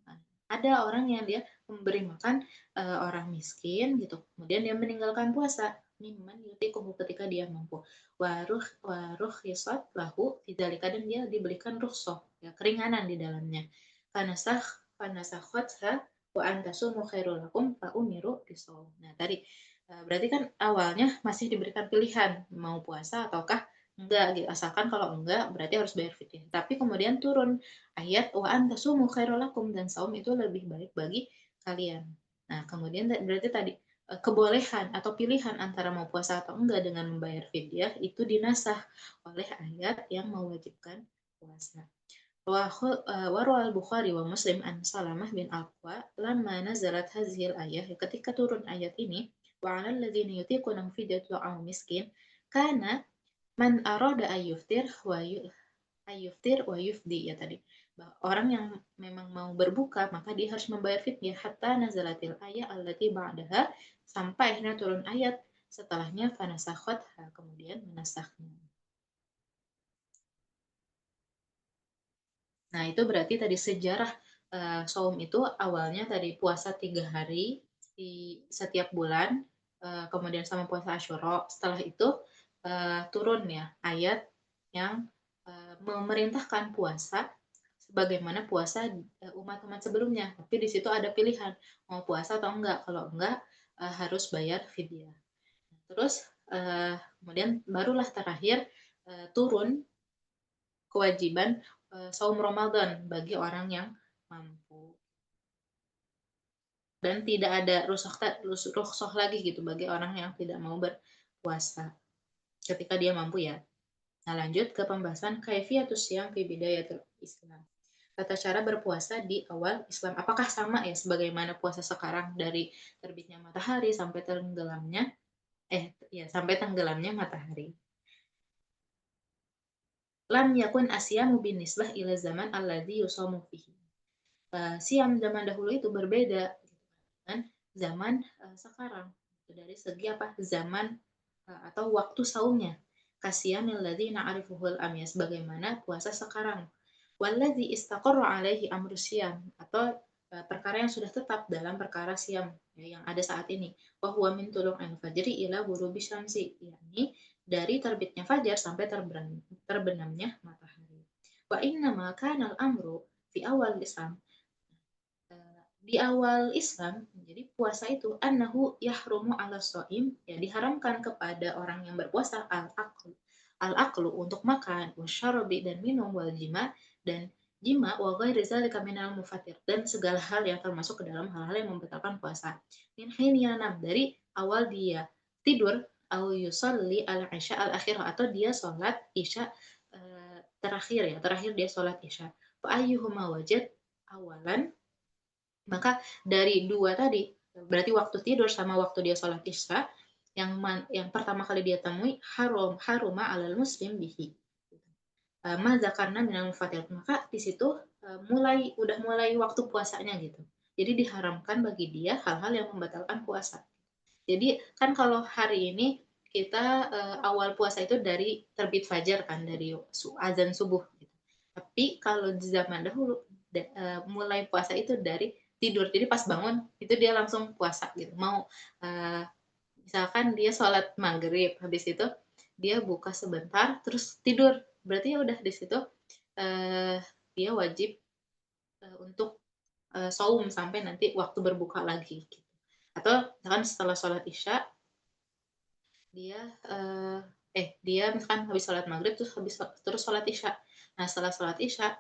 Ada orang yang dia memberi makan orang miskin gitu, kemudian dia meninggalkan puasa. Mimman yutikuhu, ketika dia mampu. Waruh lahu fidzalika, dan dia diberikan rukhsah, ya keringanan di dalamnya. Fanasakhatha wa antasumu khairul lakum fa umiru bisawm. Nah, tadi berarti kan awalnya masih diberikan pilihan mau puasa ataukah enggak gitu. Asalkan kalau enggak berarti harus bayar fidyah. Tapi kemudian turun ayat wa antasumu khairul lakum, dan saum itu lebih baik bagi kalian. Nah, kemudian berarti tadi kebolehan atau pilihan antara mau puasa atau enggak dengan membayar fidyah itu dinasah oleh ayat yang mewajibkan puasa. Wa al-Bukhari wa Muslim an Salamah bin Aqwa lamma nazalat hazil ayah, ketika turun ayat ini, wa 'alal ladzina yutiqunahu fidyatun ta'amu miskin, kana man arada ayyuftir wa yufdi, ya tadi. Orang yang memang mau berbuka maka dia harus membayar fidyah hatta nazalatil ayat allati ba'daha, sampai akhirnya turun ayat setelahnya fanasakhat, kemudian menasahnya. Nah, itu berarti tadi sejarah saum itu awalnya tadi puasa 3 hari di setiap bulan, kemudian sama puasa Asyura. Setelah itu turun ya ayat yang memerintahkan puasa sebagaimana puasa umat-umat sebelumnya. Tapi di situ ada pilihan mau puasa atau enggak. Kalau enggak harus bayar fidyah. Terus kemudian barulah terakhir turun kewajiban saum Ramadan bagi orang yang mampu. Dan tidak ada rukhsah lagi gitu bagi orang yang tidak mau berpuasa ketika dia mampu, ya. Nah, lanjut ke pembahasan kaifiyatus shiyam fi bidayatil Islam. Tata cara berpuasa di awal Islam. Apakah sama ya sebagaimana puasa sekarang dari terbitnya matahari sampai tenggelamnya matahari? Lam yakun asyamu binisbah ila zaman alladzi yusamu fihi. Siam zaman dahulu itu berbeda dengan zaman sekarang. Dari segi apa? Zaman atau waktu saumnya. Kasiyamil ladzina arifuhul amyas, bagaimana puasa sekarang. Walladzi istaqarra alaihi amru siyam, atau perkara yang sudah tetap dalam perkara siam, ya, yang ada saat ini. Wa huwa min tulu'il fajri ila ghurubi syamsi, yakni dari terbitnya fajar sampai terbenamnya matahari. Wa inna ma kana al-amru fi awal Islam, di awal Islam, jadi puasa itu annahu yahrumu ala shaim, ya diharamkan kepada orang yang berpuasa al-aklu untuk makan, wasyarabi dan minum, wal jima dan jima, wa ghairi zalika minal mufatir, dan segala hal yang termasuk ke dalam hal-hal yang membatalkan puasa. Min hin yanam, dari awal dia tidur, au yusalli al isya al akhir, atau dia sholat isya terakhir dia sholat isya. Fa ayyuhuma wajad awalan, maka dari dua tadi, berarti waktu tidur sama waktu dia sholat isya, yang pertama kali dia temui haruma alal muslim bihi. Maza karena minal mufatir, maka di situ udah mulai waktu puasanya gitu. Jadi diharamkan bagi dia hal-hal yang membatalkan puasa. Jadi kan kalau hari ini kita awal puasa itu dari terbit fajar kan, dari azan subuh gitu. Tapi kalau di zaman dahulu mulai puasa itu dari tidur. Jadi pas bangun itu dia langsung puasa gitu. Mau misalkan dia sholat maghrib, habis itu dia buka sebentar terus tidur. Berarti ya udah di situ dia wajib untuk saum sampai nanti waktu berbuka lagi gitu. Atau misalkan setelah sholat isya dia dia misalkan habis sholat maghrib terus sholat isya. Nah, setelah sholat isya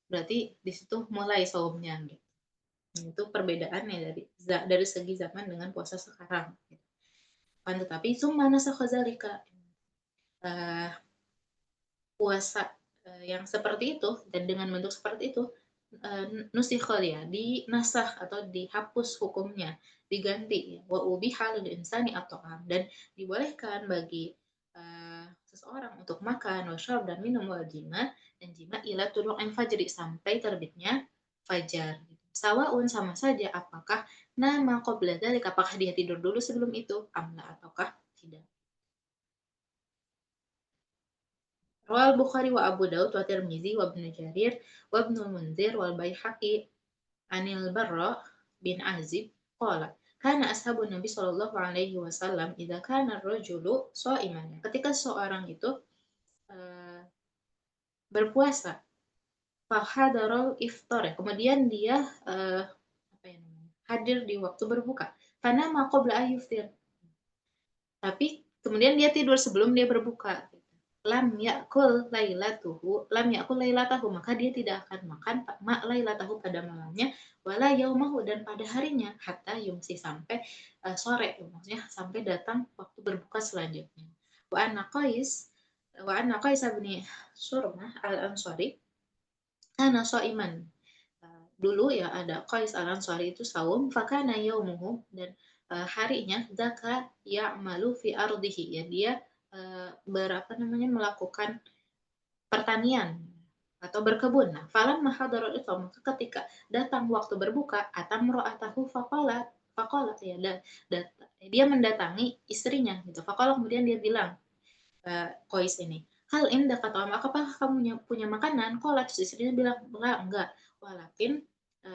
berarti di situ mulai saumnya gitu. Itu perbedaannya dari segi zaman dengan puasa sekarang. Kan tetapi summa nasakha zalika, puasa yang seperti itu dan dengan bentuk seperti itu nusikha ya, dinasakh atau dihapus hukumnya, diganti ya, wa ubiha lil insani at-ta'am dan dibolehkan bagi, seseorang untuk makan, wa syarab dan minum, wal jima dan jima ila tulu'il fajri sampai terbitnya fajar gitu. Sawaun sama saja apakah nama qabla dzalika apakah dia tidur dulu sebelum itu, amla ataukah tidak. Rawal Bukhari wa Abu Daud wa Tirmizi wa Ibnu Jarir wa Ibnu Munzir wal Baihaqi anil Barra bin Azib qala kana ashabun Nabi sallallahu alaihi wasallam idza kana ar-rajulu sha'iman. Ketika seorang itu uh, berpuasa, fahadarul iftar ya. Kemudian dia apa ya namanya? Hadir di waktu berbuka. Karena qabla ayyuftir. Tapi kemudian dia tidur sebelum dia berbuka. Lam yakul lailatahu maka dia tidak akan makan lailatahu pada malamnya wala yaumahu dan pada harinya hatta yumsi sampai sore maksudnya sampai datang waktu berbuka selanjutnya. Wa anna qais bin Surmah al-Ansari kana shaiman. Dulu ya ada Qais al-Ansari itu saum fakana yaumuhu dan harinya zaka ya'malu fi ardihi ya dia berapa namanya melakukan pertanian atau berkebun. Nah, falam mahadarul iftar maka ketika datang waktu berbuka atamro'atahu faqalat ya dia mendatangi istrinya gitu. Faqala kemudian dia bilang Qais ini, hal indah kata apakah kamu punya makanan? Qalat istrinya bilang enggak. Walakin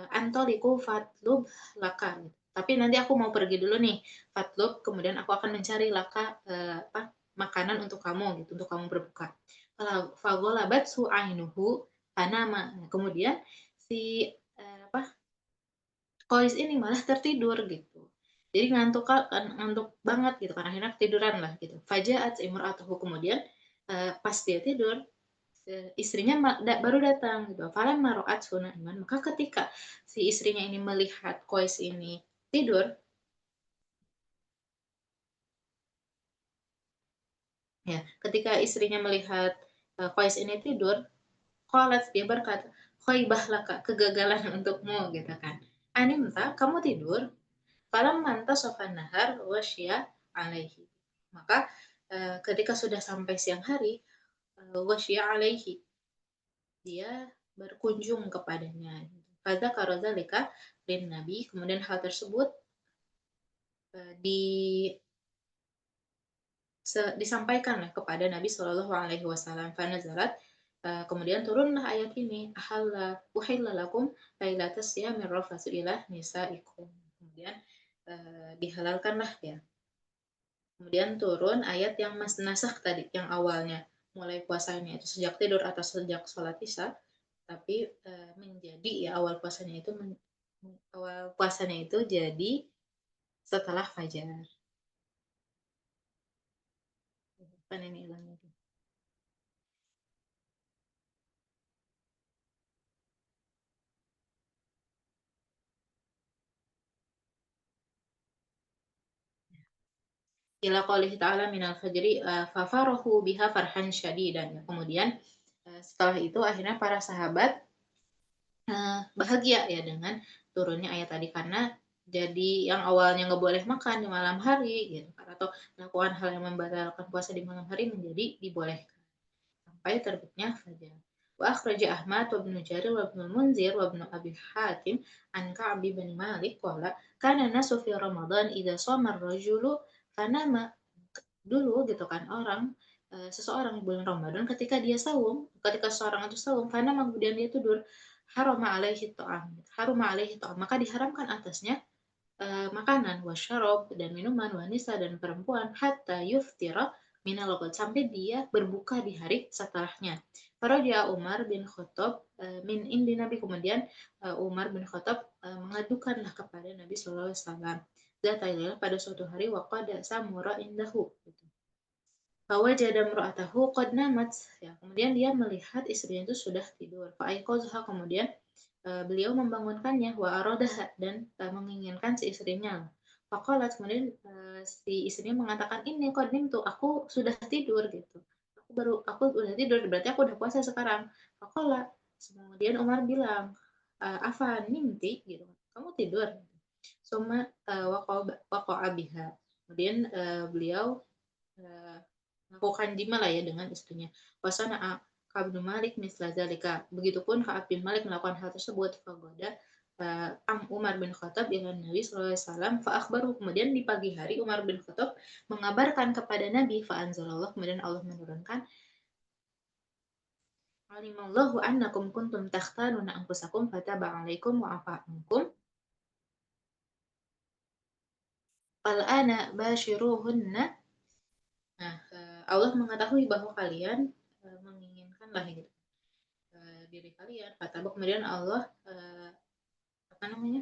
antoliku fatlub laka gitu. Tapi nanti aku mau pergi dulu nih fatlub kemudian aku akan mencari laka apa makanan untuk kamu gitu untuk kamu berbuka. Faghalabat su'ainuhu panama. Kemudian si apa Qais ini malah tertidur gitu. Jadi ngantuk ngantuk banget gitu kan akhirnya ketiduran lah gitu. Fajaat imra'atuhu kemudian pas dia tidur istrinya baru datang gitu. Falamma ra'at sunaiman maka ketika si istrinya ini melihat Qais ini tidur ya, ketika istrinya melihat Qais ini tidur, qalat dia berkata, "Khaibah laka, kegagalan untukmu," gitu kan. Animta, kamu tidur? Falamma intasafa nahar wasya alaihi. Maka ketika sudah sampai siang hari, wasya alaihi, dia berkunjung kepadanya. Pada karodzalika lin Nabi, kemudian hal tersebut di disampaikanlah kepada Nabi Shallallahu Alaihi Wasallam. Fanazalat kemudian turunlah ayat ini ahalla uhilla lakum lailatas siyamir rafasu ila nisaikum. Kemudian dihalalkanlah ya. Kemudian turun ayat yang mas nasakh tadi yang awalnya mulai puasanya itu sejak tidur atau sejak sholat isya, tapi menjadi ya awal puasanya itu jadi setelah fajar. Kan ini ilangnya. Ila qoulihi ta'ala minal fajri fafarahu biha farhan syadidan. Kemudian setelah itu akhirnya para sahabat bahagia ya dengan turunnya ayat tadi karena jadi yang awalnya nggak boleh makan di malam hari gitu kan atau melakukan hal yang membatalkan puasa di malam hari menjadi dibolehkan sampai terbitnya fajar. Wa akhraja Ahmad wa Ibnu Jarir wa Ibnu Munzir wa Ibnu Abi Hatim an Ka'ab bin Malik qala kana nasu fi Ramadan idza shama ar-rajulu fanama dulu gitu kan orang seseorang di bulan Ramadan ketika seseorang itu saum fanama kemudian dia tidur haruma alaihi ta'am maka diharamkan atasnya makanan wasyarab dan minuman wanisa dan perempuan hatta yuftira minal sampai dia berbuka di hari setelahnya. Faraja Umar bin Khattab min indi Nabi kemudian Umar bin Khattab mengadukanlah kepada Nabi sallallahu alaihi wasallam Zatailah pada suatu hari waqada samura indahu gitu. Fawajada imra'atahu qad namat ya kemudian dia melihat istrinya itu sudah tidur. Fa'aiqadha kemudian beliau membangunkannya wa aradaha dan menginginkan si istrinya. Faqalat kemudian si istrinya mengatakan ini qadim tuh aku sudah tidur gitu. Aku udah tidur berarti aku udah puasa sekarang. Faqala kemudian Umar bilang "Afan nimti?" gitu, "Kamu tidur?" Summa waqa'a biha. Kemudian, beliau, eee, melakukan jima lah ya dengan istrinya. Wa sana'a Ka'b bin Malik misla dzalika. Begitupun Ka'ab bin Malik melakukan hal tersebut. Faqala, Umar bin Khattab ila Nabi sallallahu alaihi wasallam fa akhbaruhu. Kemudian di pagi hari Umar bin Khattab mengabarkan kepada Nabi, fa anzalallah, kemudian Allah menurunkan, "Alimallahu annakum kuntum takhtanuna anfusakum fataba 'alaikum wa 'afa 'ankum. Al-ana basyiruhunna." Nah, Allah mengetahui bahwa kalian, menginginkanlah gitu, diri kalian, fataba, kemudian Allah, apa namanya,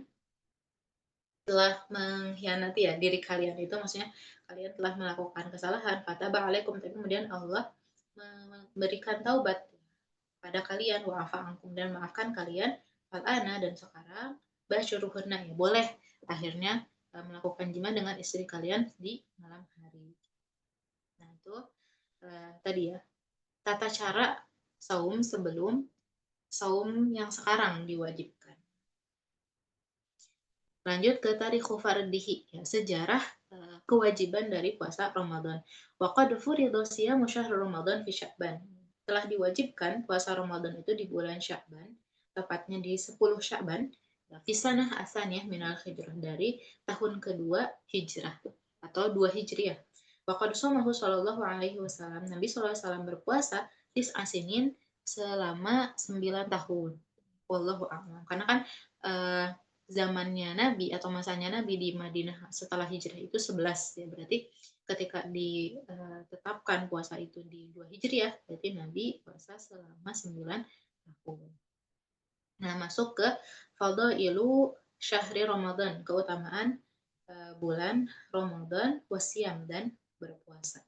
telah mengkhianati ya diri kalian, itu maksudnya kalian telah melakukan kesalahan, fataba 'alaikum, tapi kemudian Allah memberikan taubat pada kalian, wa afa ankum, dan maafkan kalian, fal-ana, dan sekarang, basyiruhunna, ya boleh akhirnya, melakukan jima dengan istri kalian di malam hari. Nah itu, tadi ya, tata cara saum sebelum saum yang sekarang diwajibkan. Lanjut ke tarikhu fardihi, ya, sejarah, kewajiban dari puasa Ramadan. Wa qad furida shiyamu syahr Ramadan fi Sya'ban. Telah diwajibkan puasa Ramadan itu di bulan Sya'ban, tepatnya di 10 Sya'ban, fi sanah asaniyah minal hijrah, dari tahun kedua Hijrah atau 2 Hijriah. Wa qad shamahu sallallahu alaihi wasallam. Nabi sallallahu alaihi wasallam berpuasa asinin selama 9 tahun. Wallahu a'lam. Karena kan, eh, zamannya Nabi atau masanya Nabi di Madinah setelah hijrah itu 11 ya, berarti ketika ditetapkan puasa itu di 2 Hijriah, berarti Nabi puasa selama 9 tahun. Nah, masuk ke fadailu syahri Ramadan, keutamaan bulan Ramadan, wasiam, dan berpuasa.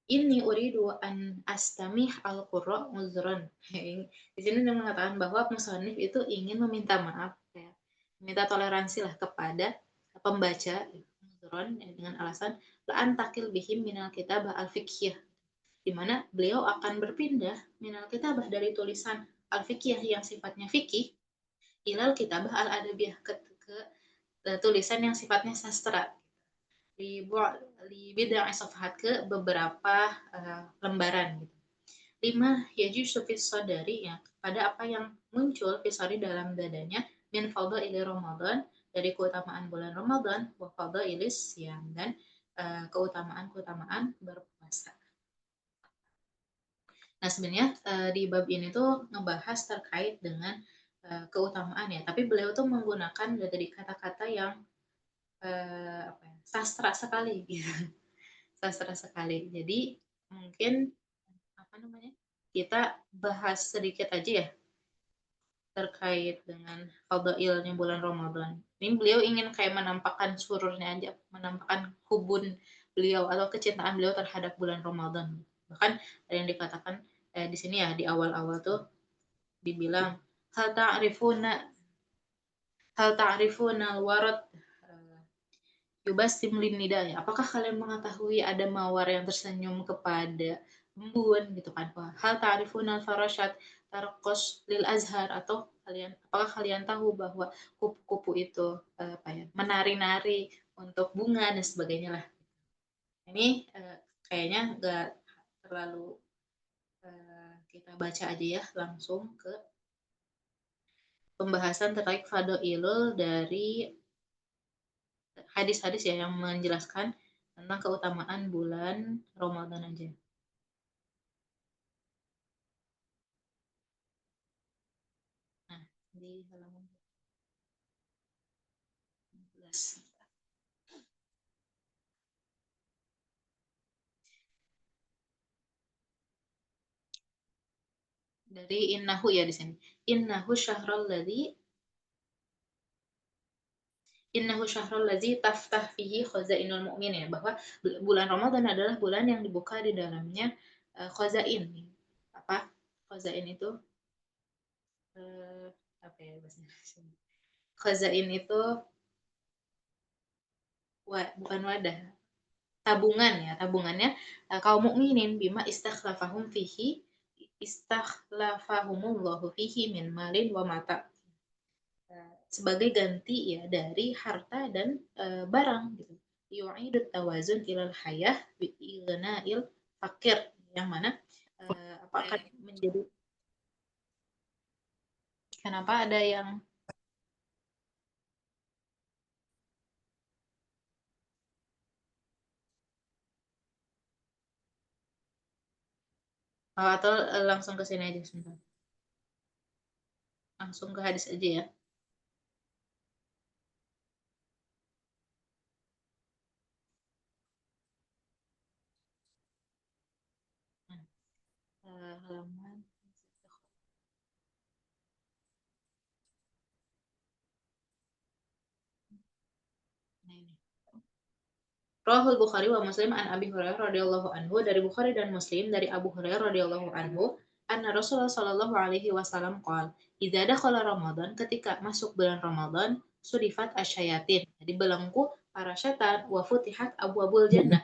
Ini uridu an astamih al-qurra uzron. Di sini dia mengatakan bahwa musannif itu ingin meminta maaf, ya, meminta toleransi lah kepada pembaca, uzron, ya, dengan alasan la antakil bihim minal kitabah al-fiqhiyah, di mana beliau akan berpindah minal kitabah, dari tulisan al-fiqhiyah yang sifatnya fikih, ilal kitabah al-adabiyah, ke tulisan yang sifatnya sastra, di bidang safhat, ke beberapa lembaran gitu. 5 yajuzu fis sadari, ya, pada apa yang muncul fisari dalam dadanya, min fadhaili Ramadan, dari keutamaan bulan Ramadan, wa fadhailis siyam, dan keutamaan-keutamaan berpuasa. Nah, sebenarnya di bab ini tuh ngebahas terkait dengan keutamaan ya, tapi beliau tuh menggunakan dari kata-kata yang apa ya, sastra sekali gitu. Sastra sekali. Jadi mungkin apa namanya? Kita bahas sedikit aja ya terkait dengan fadailnya bulan Ramadan. Ini beliau ingin kayak menampakkan sururnya aja, menampakkan hubun beliau atau kecintaan beliau terhadap bulan Ramadan. Bahkan ada yang dikatakan di sini ya, di awal-awal tuh dibilang hal ta'rifuna hal ta'rifuna al-warad yubasim linnida, ya. Apakah kalian mengetahui ada mawar yang tersenyum kepada embun gitu kan? Wah, hal ta'rifuna al-farashat tarqus lil azhar, atau apakah kalian tahu bahwa kupu-kupu itu apa ya, menari-nari untuk bunga dan sebagainya lah. Ini kayaknya nggak terlalu kita baca aja ya, langsung ke pembahasan terkait fadailul dari hadis-hadis ya yang menjelaskan tentang keutamaan bulan Ramadan aja. Nah, di halaman 12. Dari innahu ya di sini. Innahu syahrul ladzi taftah fihi khazainul mu'min, ya, bahwa bulan Ramadan adalah bulan yang dibuka di dalamnya khazain. Apa? Khazain itu uh, apa ya bahasanya? Khazain itu bukan wadah, tabungan ya, tabungannya kaum mukminin, bima istakhlafahum fihi, istakhlafahumullahu fihi min malin wa mata. Sebagai ganti ya dari harta dan barang gitu. Yu'idut tawazun ilal hayah bi ighna'il fakir, yang mana apa akan menjadi, kenapa ada yang atau langsung ke sini aja sebentar. Langsung ke hadis aja ya. Halaman, nah ini. Rahul Bukhari wa Muslim an Abi Hurairah radhiyallahu anhu, dari Bukhari dan Muslim dari Abu Hurairah radhiyallahu anhu, anna Rasulullah sallallahu alaihi wasallam qala, idza dakhala Ramadan, ketika masuk bulan Ramadan, sudifat asyayatin, dibelenggu para setan, wa futihat abwabul jannah,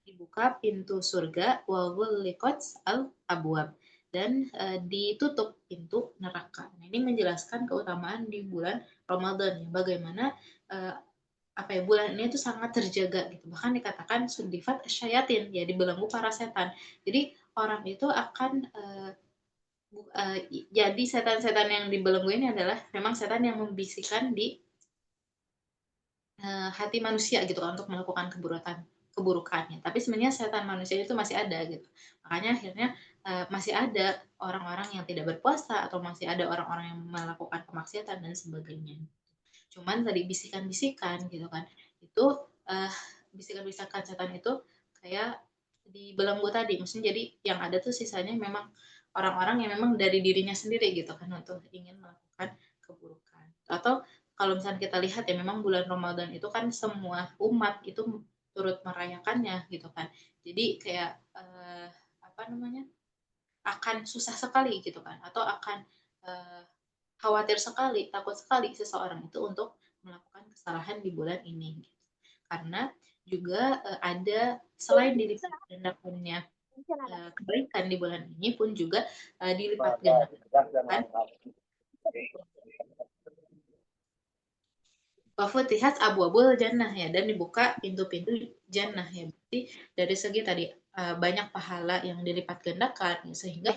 dibuka pintu surga, wa ghulliqat al abwab, dan ditutup pintu neraka. Nah, ini menjelaskan keutamaan di bulan Ramadan, ya, bagaimana uh, apa ya, bulan ini tuh sangat terjaga gitu, bahkan dikatakan sudifat syayatin, ya dibelenggu para setan. Jadi orang itu akan jadi setan-setan yang dibelenggu ini adalah memang setan yang membisikkan di hati manusia gitu kan, untuk melakukan keburukannya. Tapi sebenarnya setan manusia itu masih ada gitu. Makanya akhirnya masih ada orang-orang yang tidak berpuasa, atau masih ada orang-orang yang melakukan kemaksiatan dan sebagainya. Cuman tadi bisikan-bisikan gitu kan, itu bisikan-bisikan setan itu kayak dibelenggu tadi, maksudnya jadi yang ada tuh sisanya memang orang-orang yang memang dari dirinya sendiri gitu kan, untuk ingin melakukan keburukan. Atau kalau misalnya kita lihat ya, memang bulan Ramadan itu kan semua umat itu turut merayakannya gitu kan, jadi kayak apa namanya, akan susah sekali gitu kan, atau akan eh, khawatir sekali, takut sekali seseorang itu untuk melakukan kesalahan di bulan ini. Gitu. Karena juga ada, selain dilipat gandakannya kebaikan di bulan ini, pun juga dilipat gandakan wafutihat abu-abul jannah, ya, dan dibuka pintu-pintu jannah, ya. Berarti dari segi tadi banyak pahala yang dilipat gandakan, ya, sehingga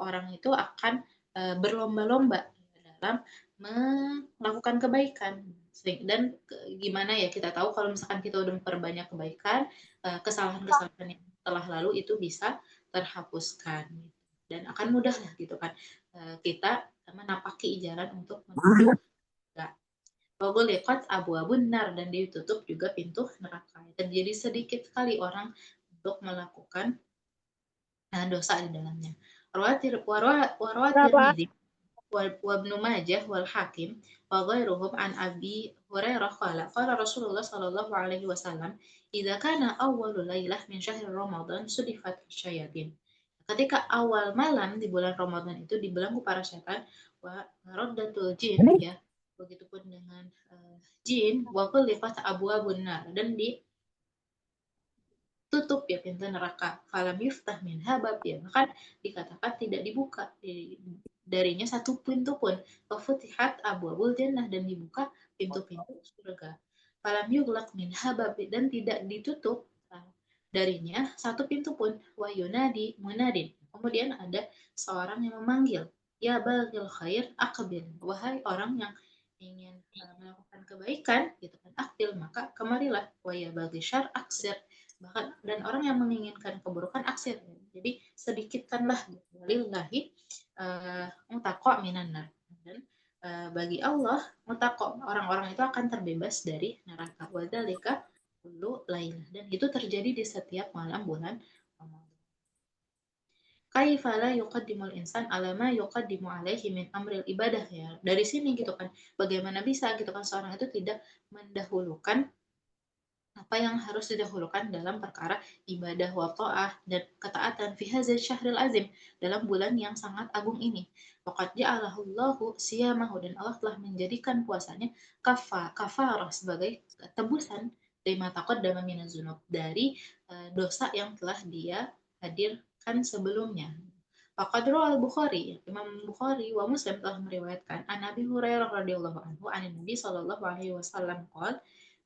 orang itu akan berlomba-lomba dalam melakukan kebaikan. Dan gimana ya, kita tahu kalau misalkan kita udah memperbanyak kebaikan, kesalahan-kesalahan yang telah lalu itu bisa terhapuskan, dan akan mudah lah gitu kan kita menapaki jalan untuk menuju surga. Waghliqat abwabun nar, dan ditutup juga pintu neraka. Terjadi sedikit sekali orang untuk melakukan dosa di dalamnya. Warwatir Tirmidzi wa Ibnu Majah wal Hakim wa ghairuhum an Abi Hurairah qala qala Rasulullah sallallahu alaihi wasallam, idza kana awwalul lailah min syahri Ramadan sudifat syayatin. Ketika awal malam di bulan Ramadan itu dibelenggu para setan, wa raddatul jin, ya, begitupun dengan jin, wa kulifat abwabun nar, dan ditutup ya pintu neraka. Falam yuftah min habab, ya, bahkan dikatakan tidak dibuka darinya satu pintu pun. Wa futihat abwabul jannah, dan dibuka pintu-pintu surga. Falam yughlaq min habab, dan tidak ditutup darinya satu pintu pun. Wa yunadi munadin, kemudian ada seorang yang memanggil, ya baghil khair aqbil, wahai orang yang ingin melakukan kebaikan gitu kan, akbil, maka kemarilah. Wa ya baghi syar aksir, bahkan, dan orang yang menginginkan keburukan aksir, jadi sedikitkanlah. Lillahi mutaqo minan nar, dan bagi Allah mutaqo, orang-orang itu akan terbebas dari neraka. Wadzalika kullu lailah, dan itu terjadi di setiap malam bulan Ramadan. Kaifa la yuqaddimul insan ala ma yuqaddimu alaihi min amril ibadah, ya. Dari sini gitu kan, bagaimana bisa gitu kan seorang itu tidak mendahulukan apa yang harus didahulukan dalam perkara ibadah wa ta'ah dan ketaatan fi hadzal syahril azim, dalam bulan yang sangat agung ini. Waqad ja'alahu Allahu siyamahu, dan Allah telah menjadikan puasanya kafarah, sebagai tebusan dari mataqaddama minaz dzunub, dari dosa yang telah dia hadirkan sebelumnya. Faqad al-Bukhari, Imam Bukhari wa Muslim telah meriwayatkan an Abi Hurairah radhiyallahu anhu an Nabi sallallahu alaihi wasallam qol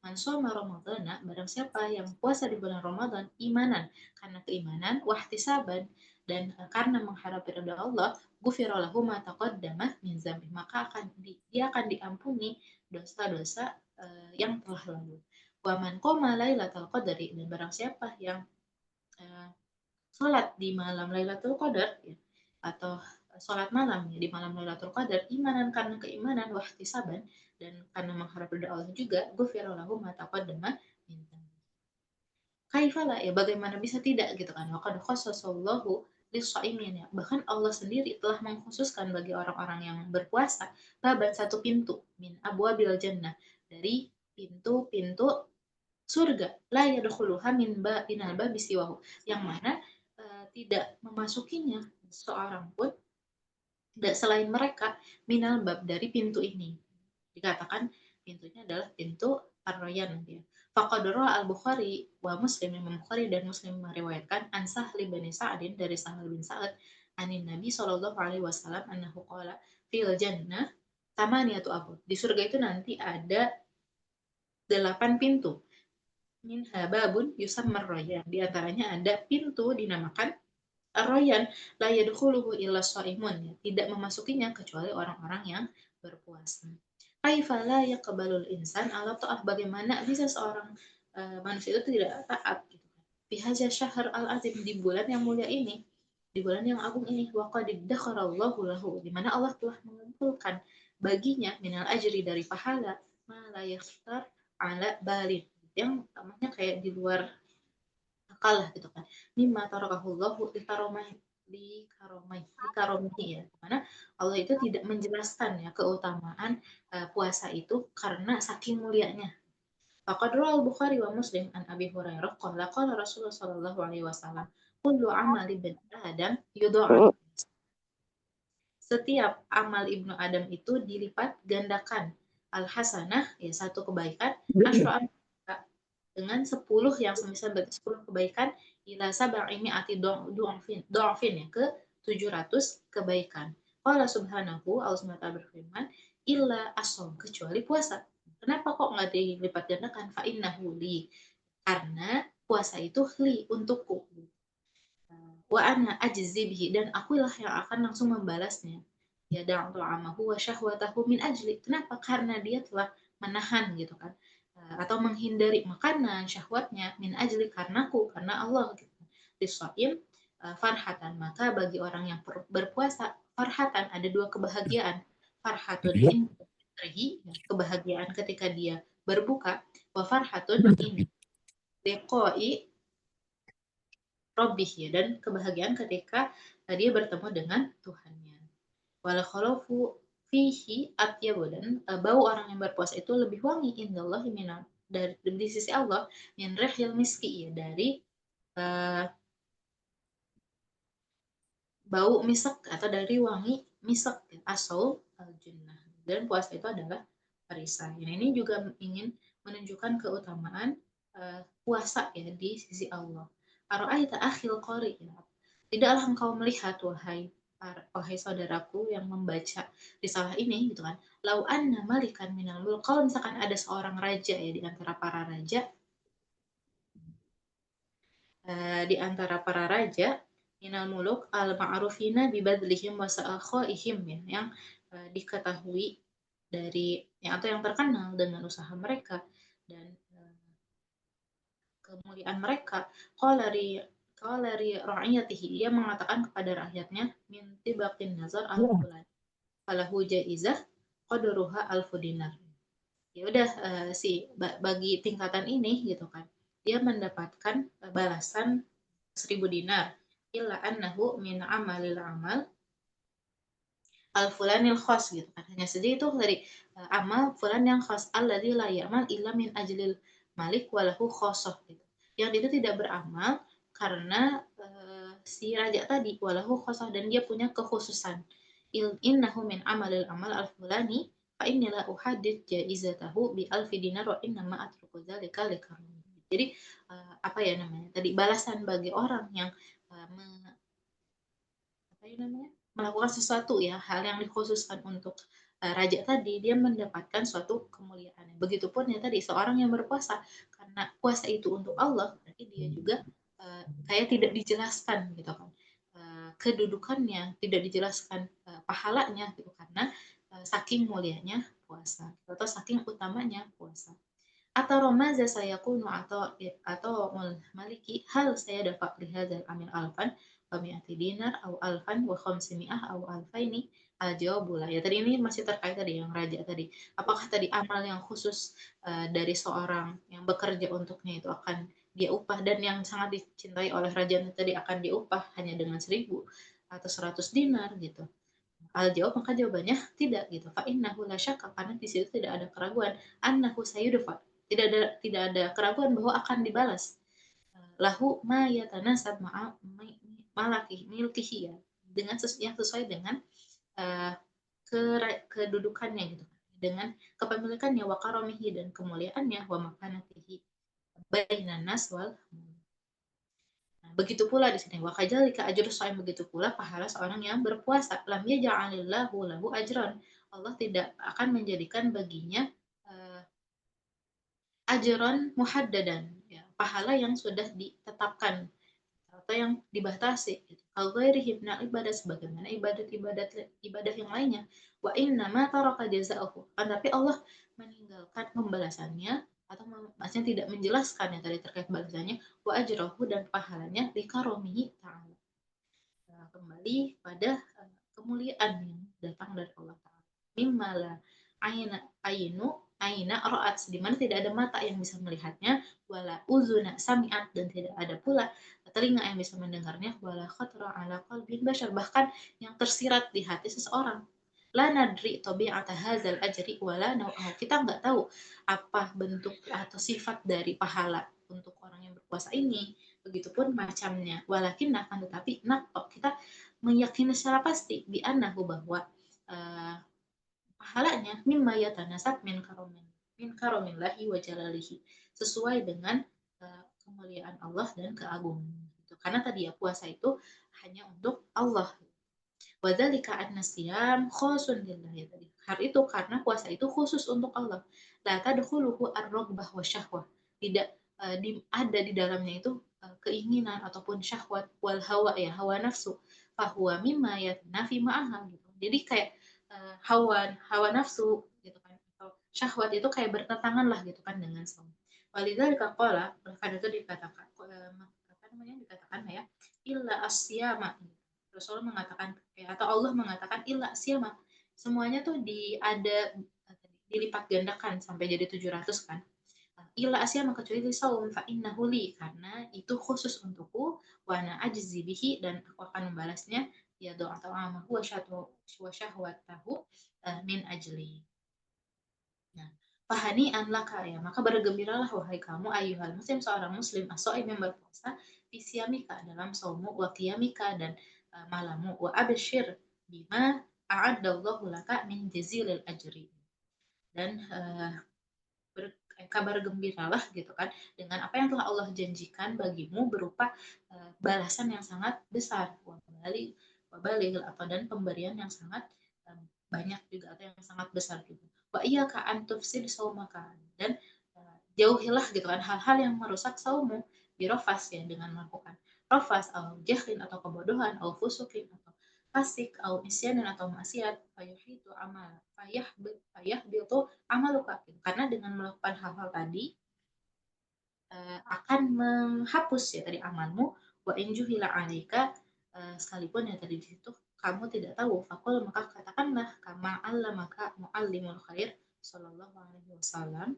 man shoma ramadhana barang siapa yang puasa di bulan Ramadan imanan karena keimanan wahtisaban dan karena mengharap ridha Allah ghufira lahu ma taqaddama min dzambi maka dia akan diampuni dosa-dosa yang telah lalu. Wa man qoma lailatul qadri dan barang siapa yang uh, sholat di malam Lailatul Qadar ya, atau sholat malam ya di malam Lailatul Qadar imanan karena keimanan wahtisaban dan karena mengharap ridha Allah juga ghufira lahu ma taqaddama min dhanbi. Kaifala ya bagaimana bisa tidak gitu kan waqad khassasallahu lis-shaimin ya bahkan Allah sendiri telah mengkhususkan bagi orang-orang yang berpuasa baban satu pintu min abwabil jannah dari pintu-pintu surga la yadkhuluha min ba'inal babi siwahu yang mana tidak memasukinya seorang pun tidak selain mereka minal bab dari pintu ini dikatakan pintunya adalah pintu Ar-Rayyan ya. Faqadara al-Bukhari wa Muslim Imam Bukhari dan Muslim meriwayatkan an Sahli bin Sa'adin dari Sahal bin Sa'ad anin Nabi sallallahu alaihi wasallam annahu qala fil jannah tamaniyatu abwab di surga itu nanti ada 8 pintu minha babun yusammar royan di antaranya ada pintu dinamakan Ar-Rayyan la yadkhuluhu illa shaimun ya. Tidak memasukinya kecuali orang-orang yang berpuasa. Kaifa la yaqbalul insan ala ta'ah bagaimana bisa seorang manusia itu tidak taat gitu kan. Fi hadzal syahr al-azim di bulan yang mulia ini, di bulan yang agung ini wa qad dzakharallahu lahu di mana Allah telah mengumpulkan baginya minal ajri dari pahala ma la yaftar ala balin yang namanya kayak di luar kalah gitu kan mimma tarakahullahu di karomai ya karena Allah itu tidak menjelaskan ya keutamaan puasa itu karena saking mulianya. Faqad rawal Bukhari wa Muslim an Abi Hurairah qala qala Rasulullah sallallahu alaihi wasallam kullu amali bin Adam yudha'af setiap amal Ibnu Adam itu dilipat gandakan al hasanah ya satu kebaikan asyra dengan 10 yang semisal berarti 10 kebaikan ila sab'imi ati do'fin ya ke 700 kebaikan. Allah subhanahu Allah SWT berfirman illa asom kecuali puasa. Kenapa kok nggak dilipat gandakan? Fa innahu li karena puasa itu li untukku. Wa ana ajzi bihi dan akulah yang akan langsung membalasnya. Ya da'u amahu wa syahwatahu min ajli. Kenapa? Karena dia telah menahan gitu kan atau menghindari makanan syahwatnya min ajli karenaku karena Allah gitu. Disoim farhatan maka bagi orang yang berpuasa farhatan ada dua kebahagiaan farhatun intrihi kebahagiaan ketika dia berbuka wa farhatun in liqai Rabbih ya dan kebahagiaan ketika dia bertemu dengan Tuhannya. Wal khalafu fihi atyabu dan bau orang yang berpuasa itu lebih wangi indallahi minal dari di sisi Allah min rihil miski ya dari uh, bau misak atau dari wangi misak ya, asal al-jannah dan puasa itu adalah perisai. Dan ini juga ingin menunjukkan keutamaan puasa ya di sisi Allah. Ara'aita akhil qari ya. Tidaklah engkau melihat wahai saudaraku yang membaca risalah ini gitu kan. Lau anna malikan minal mulk kalau misalkan ada seorang raja ya di antara para raja di antara para raja minal muluk al ma'rufina bibadlihim wa sa'akhaihim ya yang diketahui dari yang atau yang terkenal dengan usaha mereka dan kemuliaan mereka qalari ra'iyatihi dia mengatakan kepada rakyatnya min tibaqin nazar al fulan falahu jaizah qadruha alfu dinar ya udah si bagi tingkatan ini gitu kan dia mendapatkan balasan 1.000 dinar illa annahu min amalil amal al fulanil khas gitu kan hanya saja itu dari amal fulan yang khas alladzi la ya'mal illa min ajlil malik walahu khosoh gitu yang itu tidak beramal karena si raja tadi walahu khosoh dan dia punya kekhususan innahu min amalil amal al fulani fa inni la uhadid jaizatahu bi alfi dinar wa inna ma atruku dzalika likarami jadi apa ya namanya tadi balasan bagi orang yang melakukan sesuatu ya, hal yang dikhususkan untuk raja tadi, dia mendapatkan suatu kemuliaan. Begitupun ya tadi seorang yang berpuasa, karena puasa itu untuk Allah, berarti dia juga kayak tidak dijelaskan gitu kan, kedudukannya tidak dijelaskan, pahalanya gitu, karena saking mulianya puasa atau saking utamanya puasa. Atau romaza sayakunu atau maliki hal saya dapat lihat dari amil alfan wa mi'ati dinar au alfan wa khamsimi'ah au alfaini al jawabu ya tadi ini masih terkait tadi yang raja tadi, apakah tadi amal yang khusus dari seorang yang bekerja untuknya itu akan dia upah, dan yang sangat dicintai oleh raja tadi akan diupah hanya dengan 1.000 atau 100 dinar gitu. Al jawab, maka jawabannya tidak gitu. Fa innahu la syakka, karena di situ tidak ada keraguan, annahu sayudfa. Tidak ada keraguan bahwa akan dibalas. Lahu ma yatanasab ma'a malaki milkihi ya. Dengan yang sesuai dengan uh, kedudukannya gitu. Dengan kepemilikannya wa karamihi dan kemuliaannya wa makanatihi bainan nas wal begitu pula di sini wakadzalika ajrus shaim, begitu pula pahala seorang yang berpuasa, lam yaj'alillahu lahu ajran. Allah tidak akan menjadikan baginya uh, ajran muhaddadan ya, pahala yang sudah ditetapkan atau yang dibatasi gitu. Al-ghairihi minal ibadah, sebagaimana ibadah yang lainnya. Wa inna ma taraka jazaahu. Tapi Allah meninggalkan pembalasannya atau maksudnya tidak menjelaskan yang tadi terkait balasannya, wa ajrahu dan pahalanya li karomihi ta'ala. Kembali pada kemuliaan yang datang dari Allah Ta'ala. Mimmala ainu aina ra'at, di mana tidak ada mata yang bisa melihatnya, wala uzuna sami'at, dan tidak ada pula telinga yang bisa mendengarnya, wala khatra ala qalbin bashar, bahkan yang tersirat di hati seseorang. La nadri tabi'ata hadzal ajri wala nau'ahu, kita nggak tahu apa bentuk atau sifat dari pahala untuk orang yang berpuasa ini, begitupun macamnya. Walakin akan tetapi kita meyakini secara pasti bi annahu bahwa uh, pahalanya mimma yatanasab min karomillahi wa jalalihi, sesuai dengan kemuliaan Allah dan keagungannya gitu. Karena tadi ya puasa itu hanya untuk Allah. Wadzalika anna siyam khusun lillahi tadi. Hal itu karena puasa itu khusus untuk Allah. La tadkhuluhu ar-raghbah wa syahwah. Tidak ada di dalamnya itu keinginan ataupun syahwat wal hawa ya, hawa nafsu. Fahuwa mimma yatnafi ma'aha gitu. Jadi kayak hawa nafsu gitu kan, atau syahwat itu kayak bertentangan lah gitu kan dengan saum. Walidzalika qala, karena itu dikatakan apa namanya, dikatakan ya illa asyama. Rasul mengatakan atau Allah mengatakan illa asyama. Semuanya tuh dilipat gandakan sampai jadi 700 kan. Illa asyama, kecuali saum fa innahu li, karena itu khusus untukku, wa ana ajzi bihi, dan aku akan membalasnya ya doa atau amahu wa syahwatahu min ajli. Nah, fahani an laka ya, maka bergembiralah wahai kamu ayyuhal muslim, seorang muslim as-shaim yang berpuasa, fisyamika dalam saumu, wa qiyamika dan malamu, wa abshir bima a'addallahu laka min jazilil ajri. Dan kabar gembiralah gitu kan dengan apa yang telah Allah janjikan bagimu berupa balasan yang sangat besar, wabali atau dan pemberian yang sangat banyak juga, atau yang sangat besar gitu. Wa iyyaka an tufsid saumaka, dan jauhilah gitu kan hal-hal yang merusak saumu, birofas ya, dengan melakukan rofas atau jahlin atau kebodohan atau fusukin atau fasik atau isyanin atau maksiat, fayuhitu amal fayahbitu amaluka gitu. Karena dengan melakukan hal-hal tadi akan menghapus ya tadi amalmu, wa injuhila alaika, sekalipun ya tadi di situ kamu tidak tahu, fakul maka katakanlah kama Allah maka muallimul khair sallallahu alaihi wasallam.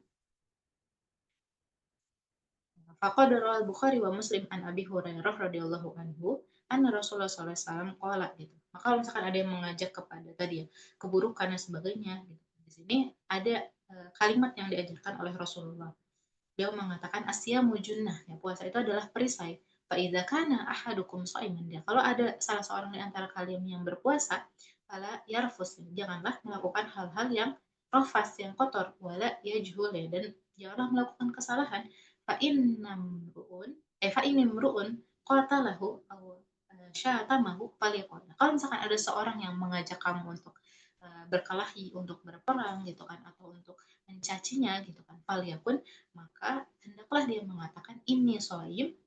Faqad rawal Bukhari wa Muslim an Abi Hurairah radhiyallahu anhu anna Rasulullah sallallahu alaihi wasallam qala gitu. Maka kalau misalkan ada yang mengajak kepada tadi ya keburukan dan sebagainya gitu. Di sini ada kalimat yang diajarkan oleh Rasulullah. Dia mengatakan asyamu junnah, ya puasa itu adalah perisai. Fa idza kana ahadukum shaiman, ya kalau ada salah seorang di antara kalian yang berpuasa, fala yarfus, janganlah melakukan hal-hal yang rafas, yang kotor, wala yajhul, dan janganlah melakukan kesalahan. Fa innamruun fa inimruun qatalahu aw syatamahu falyaqul. Kalau misalkan ada seorang yang mengajak kamu untuk berkelahi, untuk berperang gitu kan, atau untuk mencacinya gitu kan, falyakun, maka hendaklah dia mengatakan ini shaim,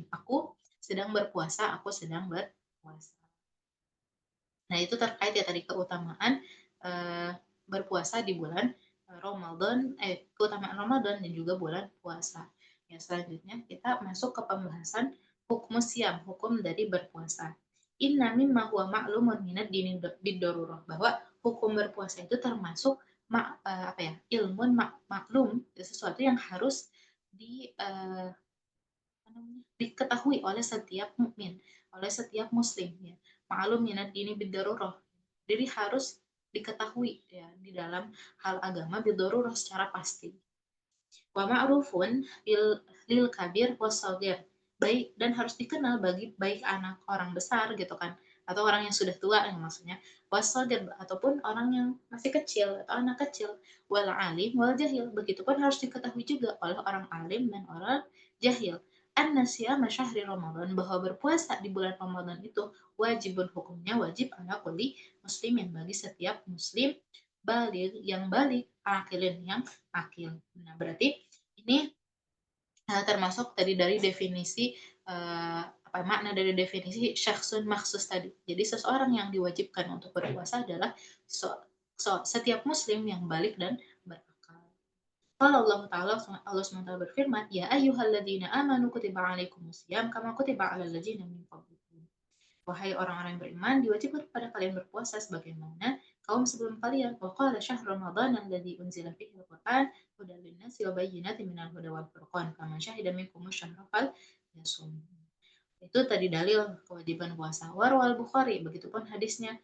aku sedang berpuasa, aku sedang berpuasa. Nah, itu terkait ya tadi keutamaan eh, berpuasa di bulan Ramadan, keutamaan Ramadan dan juga bulan puasa. Ya, selanjutnya kita masuk ke pembahasan hukum siam, hukum dari berpuasa. Inna mimma huwa ma'lumun minad dini biddarurah, bahwa hukum berpuasa itu termasuk apa ya, ilmun maklum, sesuatu yang harus di diketahui oleh setiap mukmin, oleh setiap muslim ya. Ma'lum minad dini bidarurah. Jadi harus diketahui ya di dalam hal agama bidarurah secara pasti. Wa ma'rufun lil kabir wasagir. Baik, dan harus dikenal bagi baik anak orang besar gitu kan, atau orang yang sudah tua yang maksudnya, wasagir ataupun orang yang masih kecil atau anak kecil, wal alim wal jahil, begitupun harus diketahui juga oleh orang alim dan orang jahil. An-nasiyama syahri Ramadan, bahwa berpuasa di bulan Ramadan itu wajibun, hukumnya wajib ala kulli muslimin, bagi setiap muslim balik yang balik, akilin yang akil. Nah, berarti ini termasuk tadi dari definisi apa makna dari definisi syakhsun maksus tadi. Jadi seseorang yang diwajibkan untuk berpuasa adalah setiap muslim yang balik dan berakal. Kalau Allah Ta'ala, Allah SWT berfirman, Ya ayyuhalladzina amanu kutiba alaikumusiyam kama kutiba alal ladzina min qablikum. Wahai orang-orang yang beriman, diwajibkan kepada kalian berpuasa sebagaimana kaum sebelum kalian. Wa qala syahr ramadan alladzi unzila fihi al-Qur'an hudan lin-nasi wa bayyinatin minal huda wal furqan. Faman syahida minkum asyhara fal yasum. Itu tadi dalil kewajiban puasa. Warwal Bukhari, begitupun hadisnya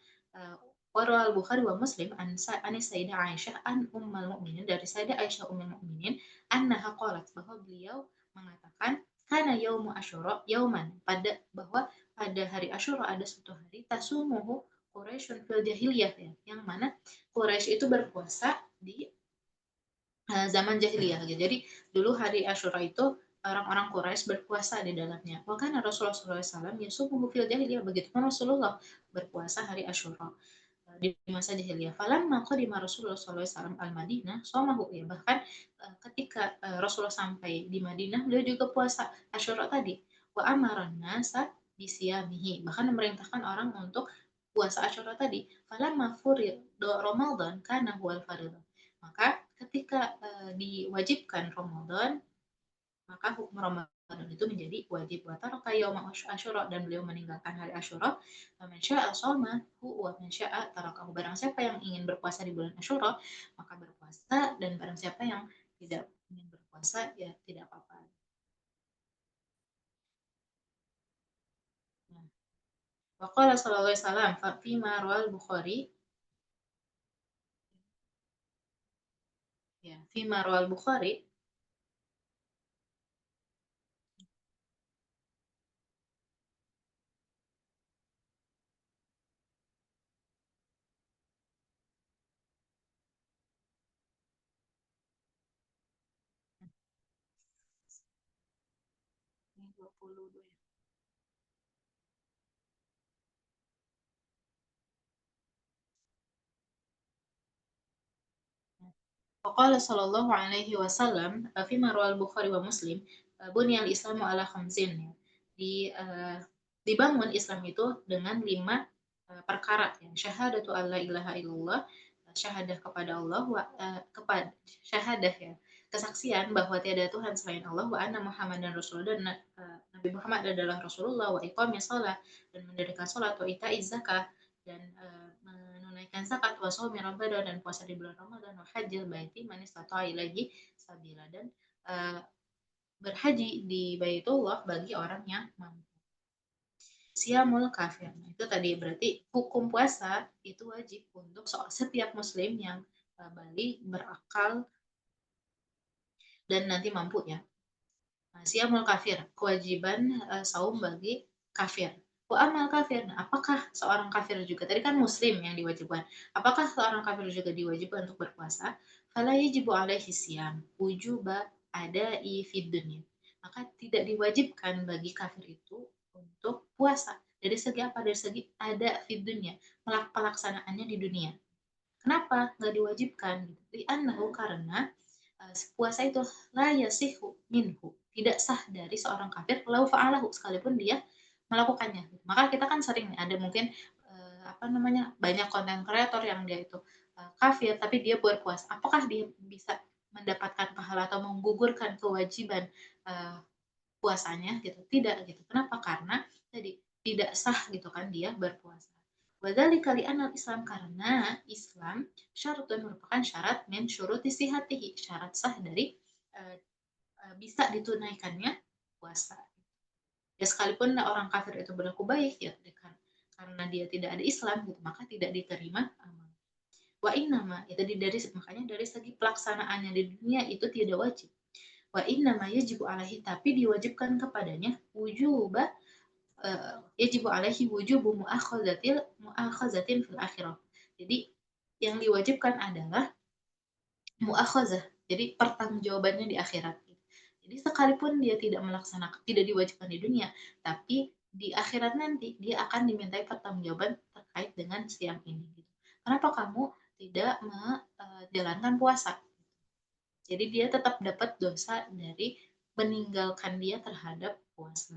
Warwal Bukhari wa Muslim an Sayyidah Aisyah an Ummul Mukminin, dari Sayyidah Aisyah Ummul Mukminin, annaha qalat, bahwa beliau mengatakan, kana yaumu asyura yauman, bahwa pada hari Asyura ada suatu hari, tasumuhu Quraisyun fil jahiliyah, ya, yang mana Quraisy itu berpuasa di zaman jahiliyah gitu. Jadi dulu hari Asyura itu orang-orang Quraisy berpuasa di dalamnya. Bahkan Rasulullah SAW yasumuhu fil jahiliyah, begitu kan Rasulullah berpuasa hari Asyura di masa jahiliyah. Falamma qadima Rasulullah SAW al-Madinah somahu, ya, bahkan ketika Rasulullah sampai di Madinah, beliau juga puasa Asyura tadi. Wa amaran nasa bisiyamihi, bahkan memerintahkan orang untuk puasa Asyura tadi. Falamma furid Ramadan kana huwal faridah, maka ketika diwajibkan Ramadan, maka hukum Ramadan itu menjadi wajib. Wa taraka yauma Asyura, dan beliau meninggalkan hari Asyura. Man syaa shamahu wa man syaa tarakahu, barang siapa yang ingin berpuasa di bulan Asyura maka berpuasa, dan barang siapa yang tidak ingin berpuasa ya tidak apa-apa. Nah, wa qala sallallahu alaihi wasallam fi ma rawal Bukhari, ya, fi ma rawal Bukhari, ini 22 ya. Waqala sallallahu alaihi wasallam fi marwal Bukhari wa Muslim, bunyal Islamu ala khamsin, ya. Di dibangun Islam itu dengan 5 perkara, ya. Syahadatu alla ilaha illallah, syahadah kepada Allah, kepada syahadah, ya, kesaksian bahwa tiada Tuhan selain Allah, wa anna Muhammadan Rasul, dan Nabi Muhammad adalah Rasulullah, wa iqamis shalah, dan mendirikan salat, wa itaiz zakah, dan menunaikan zakat, wa shaumi Ramadan, dan puasa di bulan Ramadan, wa hajjil baiti man istata'a ilaihi sabila, dan uh, berhaji di Baitullah bagi orang yang mampu. Siamul kafir. Nah, itu tadi berarti hukum puasa itu wajib untuk setiap muslim yang balik, berakal, dan nanti mampu, ya. Nah, siamul kafir, kewajiban saum bagi kafir. Wa amal kafir. Nah, apakah seorang kafir juga? Tadi kan muslim yang diwajibkan. Apakah seorang kafir juga diwajibkan untuk berpuasa? Fala yajibu alaihi siyam wujuba adai fid dunya. Maka tidak diwajibkan bagi kafir itu untuk puasa, Dari segi apa? Dari segi ada fid dunya, pelaksanaannya di dunia. Kenapa nggak diwajibkan? Gitu. Li'annahu karena puasa itu la yasihu minhu, tidak sah dari seorang kafir lau fa'alahu, sekalipun dia melakukannya. Maka kita kan sering nih ada mungkin apa namanya, banyak konten kreator yang dia itu kafir tapi dia berpuasa. Apakah dia bisa mendapatkan pahala atau menggugurkan kewajiban eh, puasanya gitu? Tidak gitu. Kenapa? Karena tadi tidak sah gitu kan dia berpuasa. Wadzalika li'anna Islam, karena Islam syaratun merupakan syarat min syuruti sihatihi, syarat sah dari uh, bisa ditunaikannya puasa. Ya sekalipun orang kafir itu berlaku baik ya kan, karena dia tidak ada Islam gitu maka tidak diterima amal. Wa innama ya tadi dari makanya dari segi pelaksanaannya di dunia itu tidak wajib. Wa innama yajibu alaihi, tapi diwajibkan kepadanya wujuba yajibu alaihi wujubu muakhazatin fil akhirah. Jadi yang diwajibkan adalah muakhazah. Jadi pertanggungjawabannya di akhirat. Jadi sekalipun dia tidak melaksanakan, tidak diwajibkan di dunia, tapi di akhirat nanti dia akan dimintai pertanggungjawaban terkait dengan siang ini. Kenapa kamu tidak menjalankan puasa? Jadi dia tetap dapat dosa dari meninggalkan dia terhadap puasa.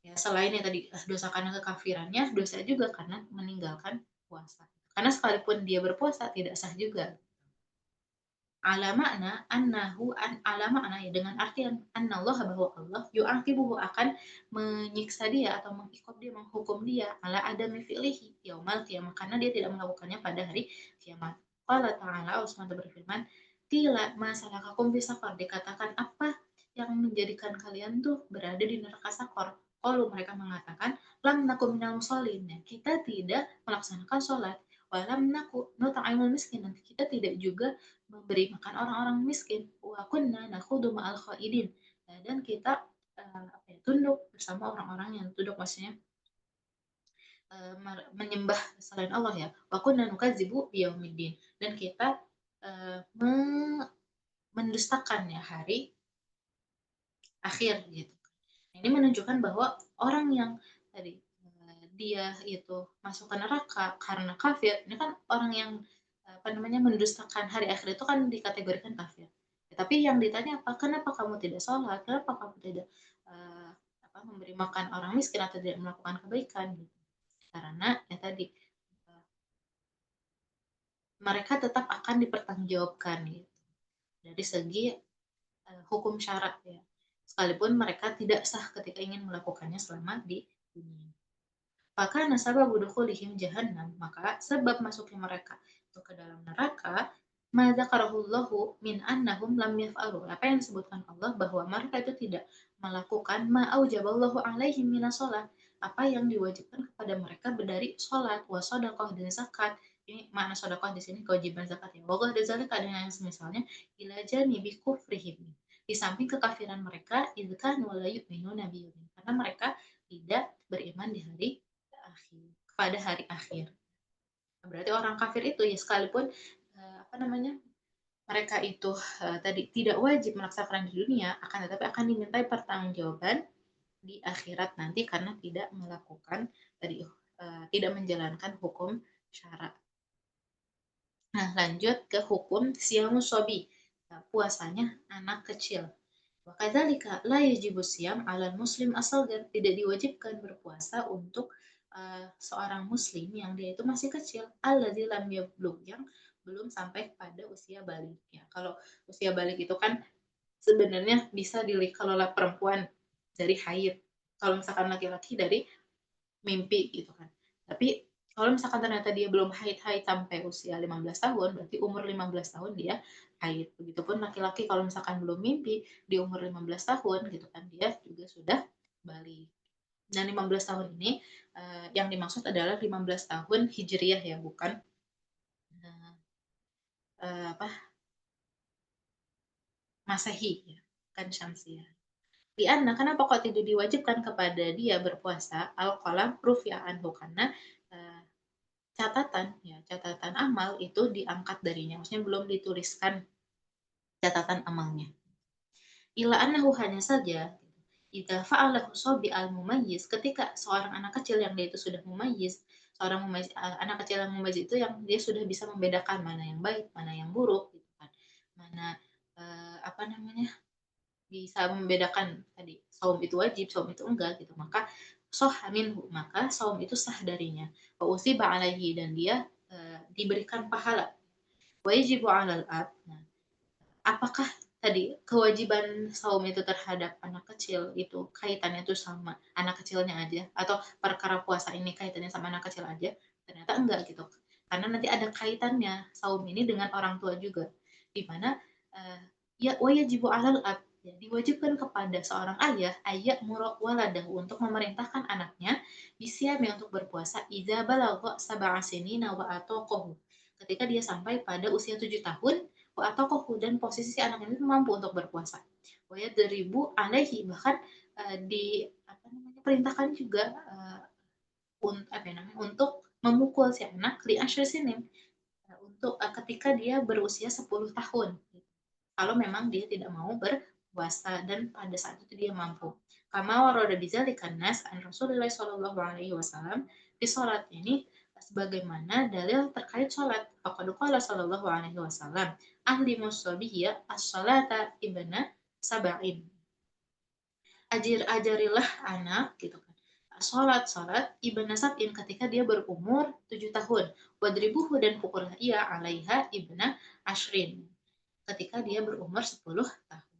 Ya, selain yang tadi dosa karena kekafirannya, dosa juga karena meninggalkan puasa. Karena sekalipun dia berpuasa tidak sah juga. Ala makna annahu ala makna ya dengan artian annallah bahwa Allah yu'aqibuhu akan menyiksa dia atau mengikut dia, menghukum dia ala adami fi'lihi yaumal qiyamah karena dia tidak melakukannya pada hari kiamat. Qala ta'ala, Allah SWT berfirman, "Qila ma salakakum fi saqar?" Dikatakan apa yang menjadikan kalian tuh berada di neraka sakor? Qalu, mereka mengatakan, lam nakum minal musallin. Kita tidak melaksanakan sholat. Walam naku nut'imul miskin, dan kita tidak juga memberi makan orang-orang miskin. Wa kunna nakhudu ma'al khaidin, dan kita tunduk bersama orang-orang yang tunduk, maksudnya menyembah selain Allah ya. Wa kunna nukadzibu biyaumiddin, dan kita mendustakan ya hari akhir gitu. Ini menunjukkan bahwa orang yang tadi dia itu masuk ke neraka karena kafir, ini kan orang yang apa namanya mendustakan hari akhir itu kan dikategorikan kafir. Ya, tapi yang ditanya apa? Kenapa kamu tidak sholat? Kenapa kamu tidak memberi makan orang miskin atau tidak melakukan kebaikan? Gitu. Karena ya tadi mereka tetap akan dipertanggungjawabkan gitu dari segi hukum syarat ya. Sekalipun mereka tidak sah ketika ingin melakukannya selama di dunia. Maka nasabah budukhulihim jahannam, maka sebab masuknya mereka itu ke dalam neraka, madzakarahullahu min annahum lam yaf'alu. Apa yang disebutkan Allah bahwa mereka itu tidak melakukan ma'aujaballahu alaihim minas sholat, apa yang diwajibkan kepada mereka dari sholat, wa shadaqah, dan zakat. Ini makna shadaqah di sini kewajiban zakat ya. Wa dan zakat ada yang misalnya ila janibi kufrihim. Di samping kekafiran mereka, idzkan wala yu'minuna biyaumin. Karena mereka tidak beriman di hari akhir, pada hari akhir. Berarti orang kafir itu ya sekalipun apa namanya mereka itu tadi tidak wajib melaksanakan di dunia, akan tetapi akan dimintai pertanggungjawaban di akhirat nanti karena tidak melakukan tadi tidak menjalankan hukum syara. Nah, lanjut ke hukum siamus sobi, puasanya anak kecil. Wakadzalika la yajibu siyam 'alal muslim asal, dan tidak diwajibkan berpuasa untuk seorang muslim yang dia itu masih kecil, alladzi lam yablugh, yang belum sampai pada usia balik. Ya, kalau usia balik itu kan sebenarnya bisa dilihat kalau perempuan dari haid, kalau misalkan laki-laki dari mimpi gitu kan. Tapi kalau misalkan ternyata dia belum haid sampai usia 15 tahun, berarti umur 15 tahun dia haid. Begitupun laki-laki kalau misalkan belum mimpi di umur 15 tahun gitu kan, dia juga sudah balik. Dan 15 tahun ini yang dimaksud adalah 15 tahun Hijriyah ya, bukan apa Masehi ya, kan Syamsiyah. Di Anna, kenapa kok tidak diwajibkan kepada dia berpuasa? Al-qalam rufi'an, karena uh, catatan amal itu diangkat darinya, maksudnya belum dituliskan catatan amalnya. Ila annahu, hanya saja idza fa'alahu shabi al-mumayyiz, ketika seorang anak kecil yang dia itu sudah mumayyiz, anak kecil yang mumayyiz itu yang dia sudah bisa membedakan mana yang baik, mana yang buruk gitu kan. Mana, apa namanya, bisa membedakan tadi, saum itu wajib, saum itu enggak gitu, maka shahha minhu, maka saum itu sah darinya. Wa uthiba 'alaihi, dan dia, diberikan pahala. Wa yajibu 'alal ab, nah, apakah tadi kewajiban saum itu terhadap anak kecil itu kaitannya tuh sama anak kecilnya aja, atau perkara puasa ini kaitannya sama anak kecil aja? Ternyata enggak gitu. Karena nanti ada kaitannya saum ini dengan orang tua juga. Di mana ya wa yajibu 'alal ab, ya, diwajibkan kepada seorang ayah ayat mura waladahu, untuk memerintahkan anaknya bisyami, untuk berpuasa, idza balagha sab'a sinina wa ataqahu, ketika dia sampai pada usia 7 tahun, atau kohu, dan posisi anak ini mampu untuk berpuasa. Waya deribu alaihi, bahkan di apa namanya, perintahkan juga apa ya namanya, untuk memukul si anak li asyri sinin, untuk ketika dia berusia 10 tahun. Kalau memang dia tidak mau berpuasa dan pada saat itu dia mampu. Kama warada bidzalika nas an Rasulullah sallallahu alaihi wasallam di salat ini, sebagaimana dalil terkait salat. Faqad qala sallallahu alaihi wasallam, ahli musabiyya as-salata ibna sab'in. Ajarilah anak gitu kan, salat ibna sab'in, ketika dia berumur 7 tahun. Wadribuhu, dan pukullah ia alaiha ibna ashrin, ketika dia berumur 10 tahun.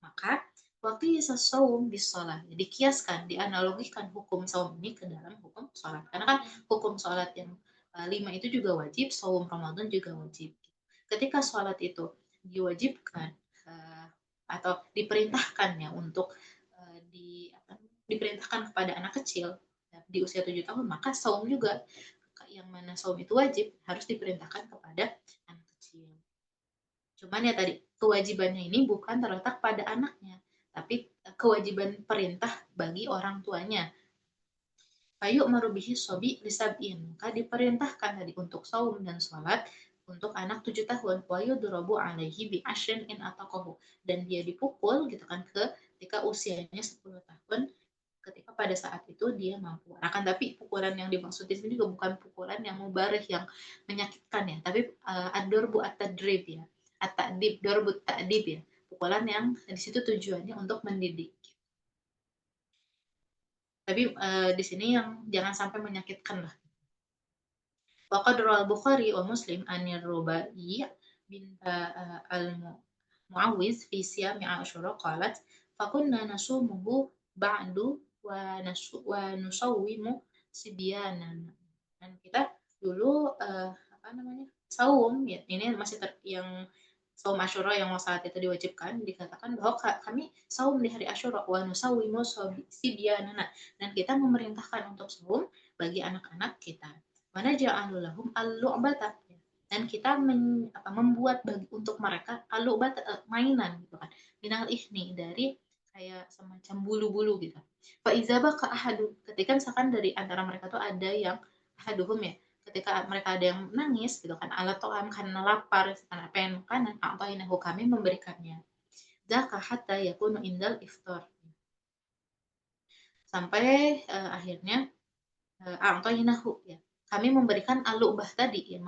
Maka waktu saum bis sholat, dikiaskan, dianalogikan hukum saum ini ke dalam hukum sholat. Karena kan hukum sholat yang 5 itu juga wajib, saum Ramadan juga wajib. Ketika sholat itu diwajibkan atau diperintahkan ya untuk diperintahkan kepada anak kecil di usia 7 tahun, maka saum juga, yang mana saum itu wajib, harus diperintahkan kepada anak kecil. Cuman ya tadi, kewajibannya ini bukan terletak pada anaknya, tapi kewajiban perintah bagi orang tuanya. Payu marubihi sobi lisabin, maka diperintahkan tadi untuk saum dan sholat untuk anak 7 tahun. Wayu durabu alaihi bi ashrin in ataqahu, dan dia dipukul gitu kan ketika usianya 10 tahun, ketika pada saat itu dia mampu. Akan tapi pukulan yang dimaksud di sini juga bukan pukulan yang mubarih, yang menyakitkan ya, tapi ad-darbu at-tadrib ya. At-ta'dib, darbu ta'dib ya. Pukulan yang di situ tujuannya untuk mendidik. Tapi di sini yang jangan sampai menyakitkan lah. Waqad al-Bukhari wa Muslim anir Rubai bint al-Muawiz fi siyami Asyura qalat fakunna nasumuhu ba'du wa nusawwimu sibyanan. Dan kita dulu apa namanya, saum ya, ini masih yang saum Asyura yang saat itu diwajibkan, dikatakan bahwa kami saum di hari Asyura wa nusawwimu sibyanana, dan kita memerintahkan untuk saum bagi anak-anak kita. Mana ja'alul lahum al-lu'bata, dan kita membuat untuk mereka al-lu'bata, mainan gitu kan, minal ihni, dari kayak semacam bulu-bulu gitu. Fa iza baka ahadu, ketika misalkan dari antara mereka tuh ada yang ahaduhum ya, ketika mereka ada yang nangis gitu kan, ala to'am, karena lapar, karena pengen makanan, a'tainahu, kami memberikannya. Zaka hatta yakunu indal iftar, sampai akhirnya a'tainahu ya, kami memberikan alubah tadi ya,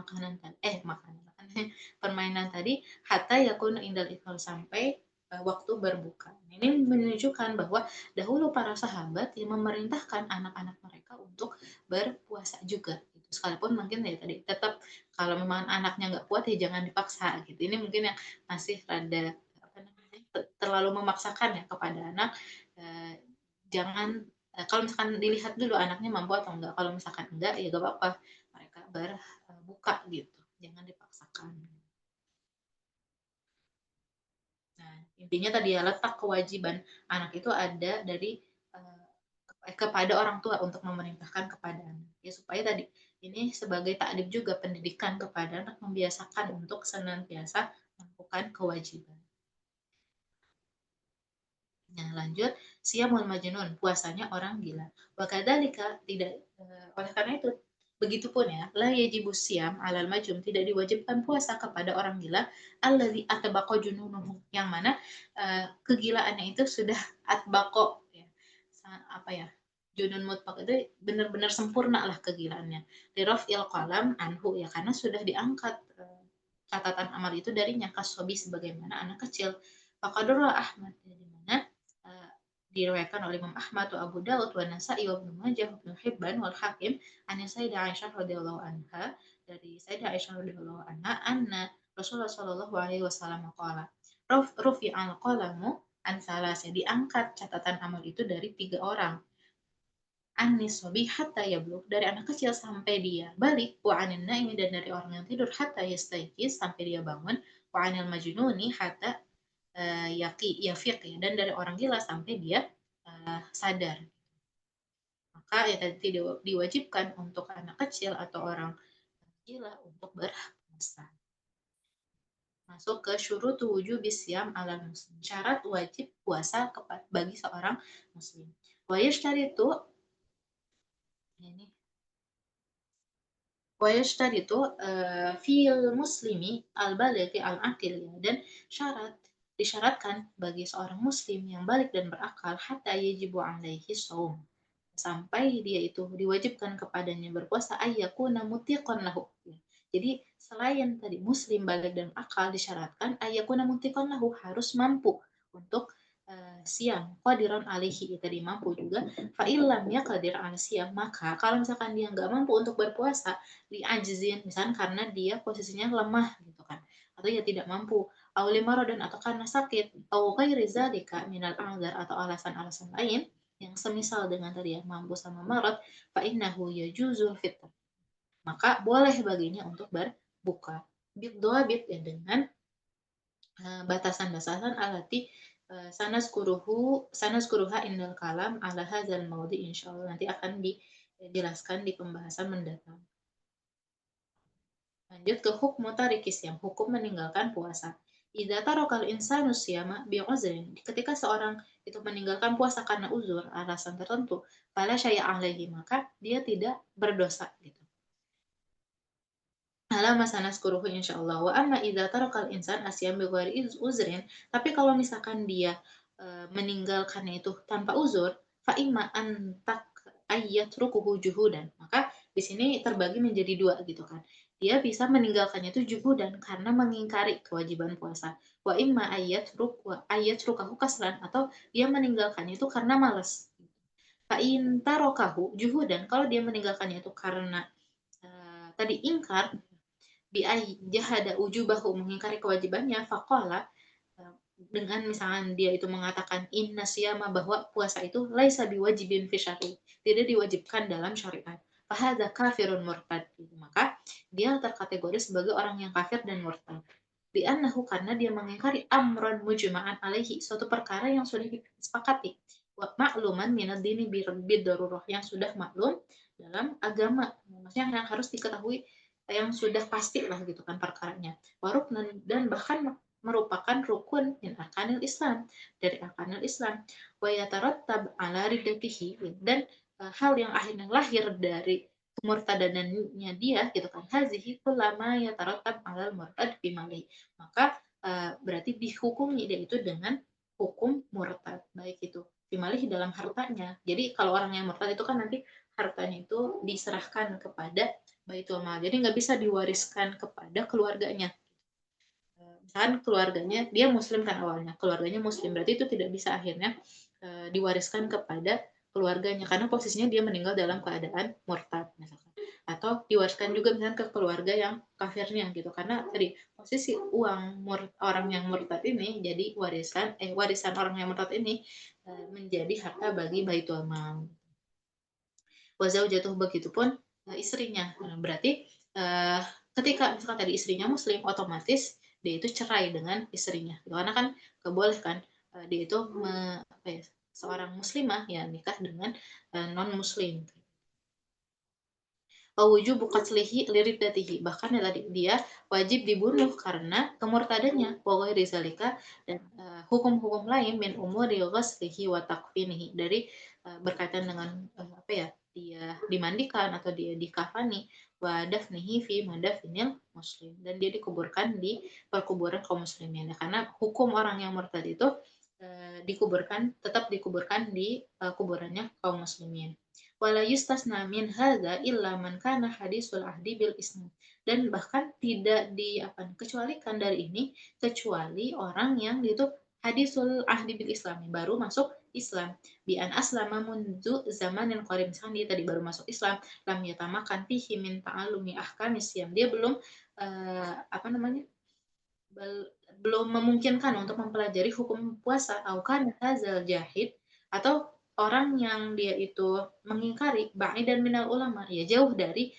permainan tadi, hatta yakunu indal iftar, sampai waktu berbuka. Ini menunjukkan bahwa dahulu para sahabat yang memerintahkan anak-anak mereka untuk berpuasa juga gitu. Sekalipun mungkin ya tadi tetap, kalau memang anaknya nggak kuat ya jangan dipaksa gitu. Ini mungkin yang masih rada apa namanya, terlalu memaksakan ya kepada anak. Jangan, kalau misalkan dilihat dulu anaknya mampu atau enggak. Kalau misalkan enggak ya gak apa-apa, mereka berbuka gitu, jangan dipaksakan. Nah, intinya tadi ya, letak kewajiban anak itu ada dari kepada orang tua untuk memerintahkan kepada anak. Ya supaya tadi ini sebagai takdib juga, pendidikan kepada anak, membiasakan untuk senantiasa melakukan kewajiban. Nah, lanjut, siyamul majnun, puasanya orang gila. Wakadzalika, tidak oleh karena itu, begitupun ya, la yajibus siyam alal majnun, tidak diwajibkan puasa kepada orang gila, alladzi atbaqa jununuhu, yang mana kegilaannya itu sudah atbaqo ya, apa ya, junun mutlaq itu benar-benar sempurna lah kegilaannya. Liraf'il qalam anhu ya, karena sudah diangkat catatan amal itu darinya, kasobi sebagaimana anak kecil. Faqadurra Ahmad, ya, di mana uh, diriwayatkan oleh Imam Ahmad wa Abu Dawud wa Nasa'i wa Ibnu Majah wa Ibnu Hibban wal Hakim an Sayyidah Aisyah radhiyallahu anha, dari Sayyidah Aisyah radhiyallahu anha anna Rasulullah sallallahu alaihi wasallam qala rufi'al qalamu an salasa, diangkat catatan amal itu dari 3 orang. Anis sobi hatta yablugh, dari anak kecil sampai dia balik, wa anin naimi, dan dari orang yang tidur hatta yastayqiz, sampai dia bangun, wa anil majnuni hatta yafiq ya, dan dari orang gila sampai dia sadar. Maka ya tadi diwajibkan untuk anak kecil atau orang gila untuk berpuasa. Masuk ke syurutu wujub bisyam ala muslim, syarat wajib puasa bagi seorang muslim. Wa yashtaritu, ini itu fil muslimi al balighi al aqil ya, dan disyaratkan bagi seorang muslim yang balik dan berakal hatta yajibu alaihi shaum, sampai dia itu diwajibkan kepadanya berpuasa, ayyakuna mutiqan lahu ya. Jadi selain tadi muslim balik dan akal, disyaratkan ayyakuna mutiqan lahu, harus mampu untuk siam, qadiran alihi, tadi mampu juga. Fa illam yaqdir al siam, maka kalau misalkan dia nggak mampu untuk berpuasa, li ajzin, misalkan karena dia posisinya lemah gitu kan, atau ya tidak mampu, au limaradin, atau karena sakit, au ghairi zalika minal a'dzar, atau alasan-alasan lain yang semisal dengan tadi ya, mampu sama marad, fa innahu yajuzul fitr, maka boleh baginya untuk berbuka. Bid ya, dengan batasan-batasan alati sanas kuruha indal kalam ala hadzal maudi, insyaallah nanti akan dijelaskan di pembahasan mendatang. Lanjut ke hukum tarikis, yang hukum meninggalkan puasa. Idza tarakal insanu siyama bi'uzrin, ketika seorang itu meninggalkan puasa karena uzur, alasan tertentu, fala syai'a alaihi, maka dia tidak berdosa gitu. Ala masanas kuruhu insyaallah. Wa amma idza tarakal insan asyam bi ghairi uzrin, tapi kalau misalkan dia meninggalkannya itu tanpa uzur, fa imma an tak ayyatrukuhu juhudan, maka di sini terbagi menjadi dua gitu kan. Dia bisa meninggalkannya itu juhudan, karena mengingkari kewajiban puasa. Wa imma ayyatrukahu kaslan, atau dia meninggalkannya itu karena malas. Fa in tarakahu juhudan, kalau dia meninggalkannya itu karena tadi ingkar, bi jahada ujubahu, mengingkari kewajibannya, faqala, dengan misalnya dia itu mengatakan inna siyama, bahwa puasa itu laisa biwajibin fi syar'i, tidak diwajibkan dalam syariat, fahadza kafirun murtad, maka dia terkategori sebagai orang yang kafir dan murtad. Li'annahu, karena dia mengingkari amran mujma'an alaihi, suatu perkara yang sudah disepakati, wa ma'luman minad dini bidarurah, yang sudah maklum dalam agama, maksudnya yang harus diketahui, yang sudah pasti lah gitu kan perkaranya. Waruknan, dan bahkan merupakan rukun min arkanil Islam, dari arkanil Islam. Wa yatarattab ala riddatihi, dan hal yang akhirnya lahir dari kemurtadannya dia gitu kan, hazihi kullama yatarattab alal murtad bimali, maka berarti dihukumi dia itu dengan hukum murtad, baik itu bimali dalam hartanya. Jadi kalau orang yang murtad itu kan nanti hartanya itu diserahkan kepada baitul mal, jadi nggak bisa diwariskan kepada keluarganya. Misalkan keluarganya, dia muslim kan awalnya, keluarganya muslim, berarti itu tidak bisa akhirnya diwariskan kepada keluarganya, karena posisinya dia meninggal dalam keadaan murtad misalkan, atau diwariskan juga misalkan ke keluarga yang kafirnya gitu, karena tadi posisi uang orang yang murtad ini jadi warisan orang yang murtad ini menjadi harta bagi baitul mal. Wazau jatuh, begitupun istrinya. Berarti ketika misalkan tadi istrinya muslim, otomatis dia itu cerai dengan istrinya. Karena kan kebolehkan dia itu seorang muslimah ya nikah dengan non muslim. Wujub qatlihi liridatihi, bahkan ya tadi dia wajib dibunuh karena kemurtadannya. Wa ghairi zalika, dan hukum-hukum lain min umuri ghaslihi wa takfinihi, dari berkaitan dengan dia dimandikan atau dia dikafani, wa dafnihi fi madafinil muslim, dan dia dikuburkan di perkuburan kaum muslimin. Karena hukum orang yang murtad itu tetap dikuburkan di kuburannya kaum muslimin. Wala yustasna min hadza illa man kana hadisul ahdi bil Islam. Dan bahkan tidak kecualikan dari ini kecuali orang yang itu hadisul ahdi bil Islam, baru masuk Islam. Bi an aslama mundu zamanin qarib, misalkan dia tadi baru masuk Islam, lam yatamakan fihi min ta'allumi ahkamis siyam. Dia belum apa namanya? Belum memungkinkan untuk mempelajari hukum puasa, atau kan hazal jahid, atau orang yang dia itu mengingkari dan minal ulama, ya jauh dari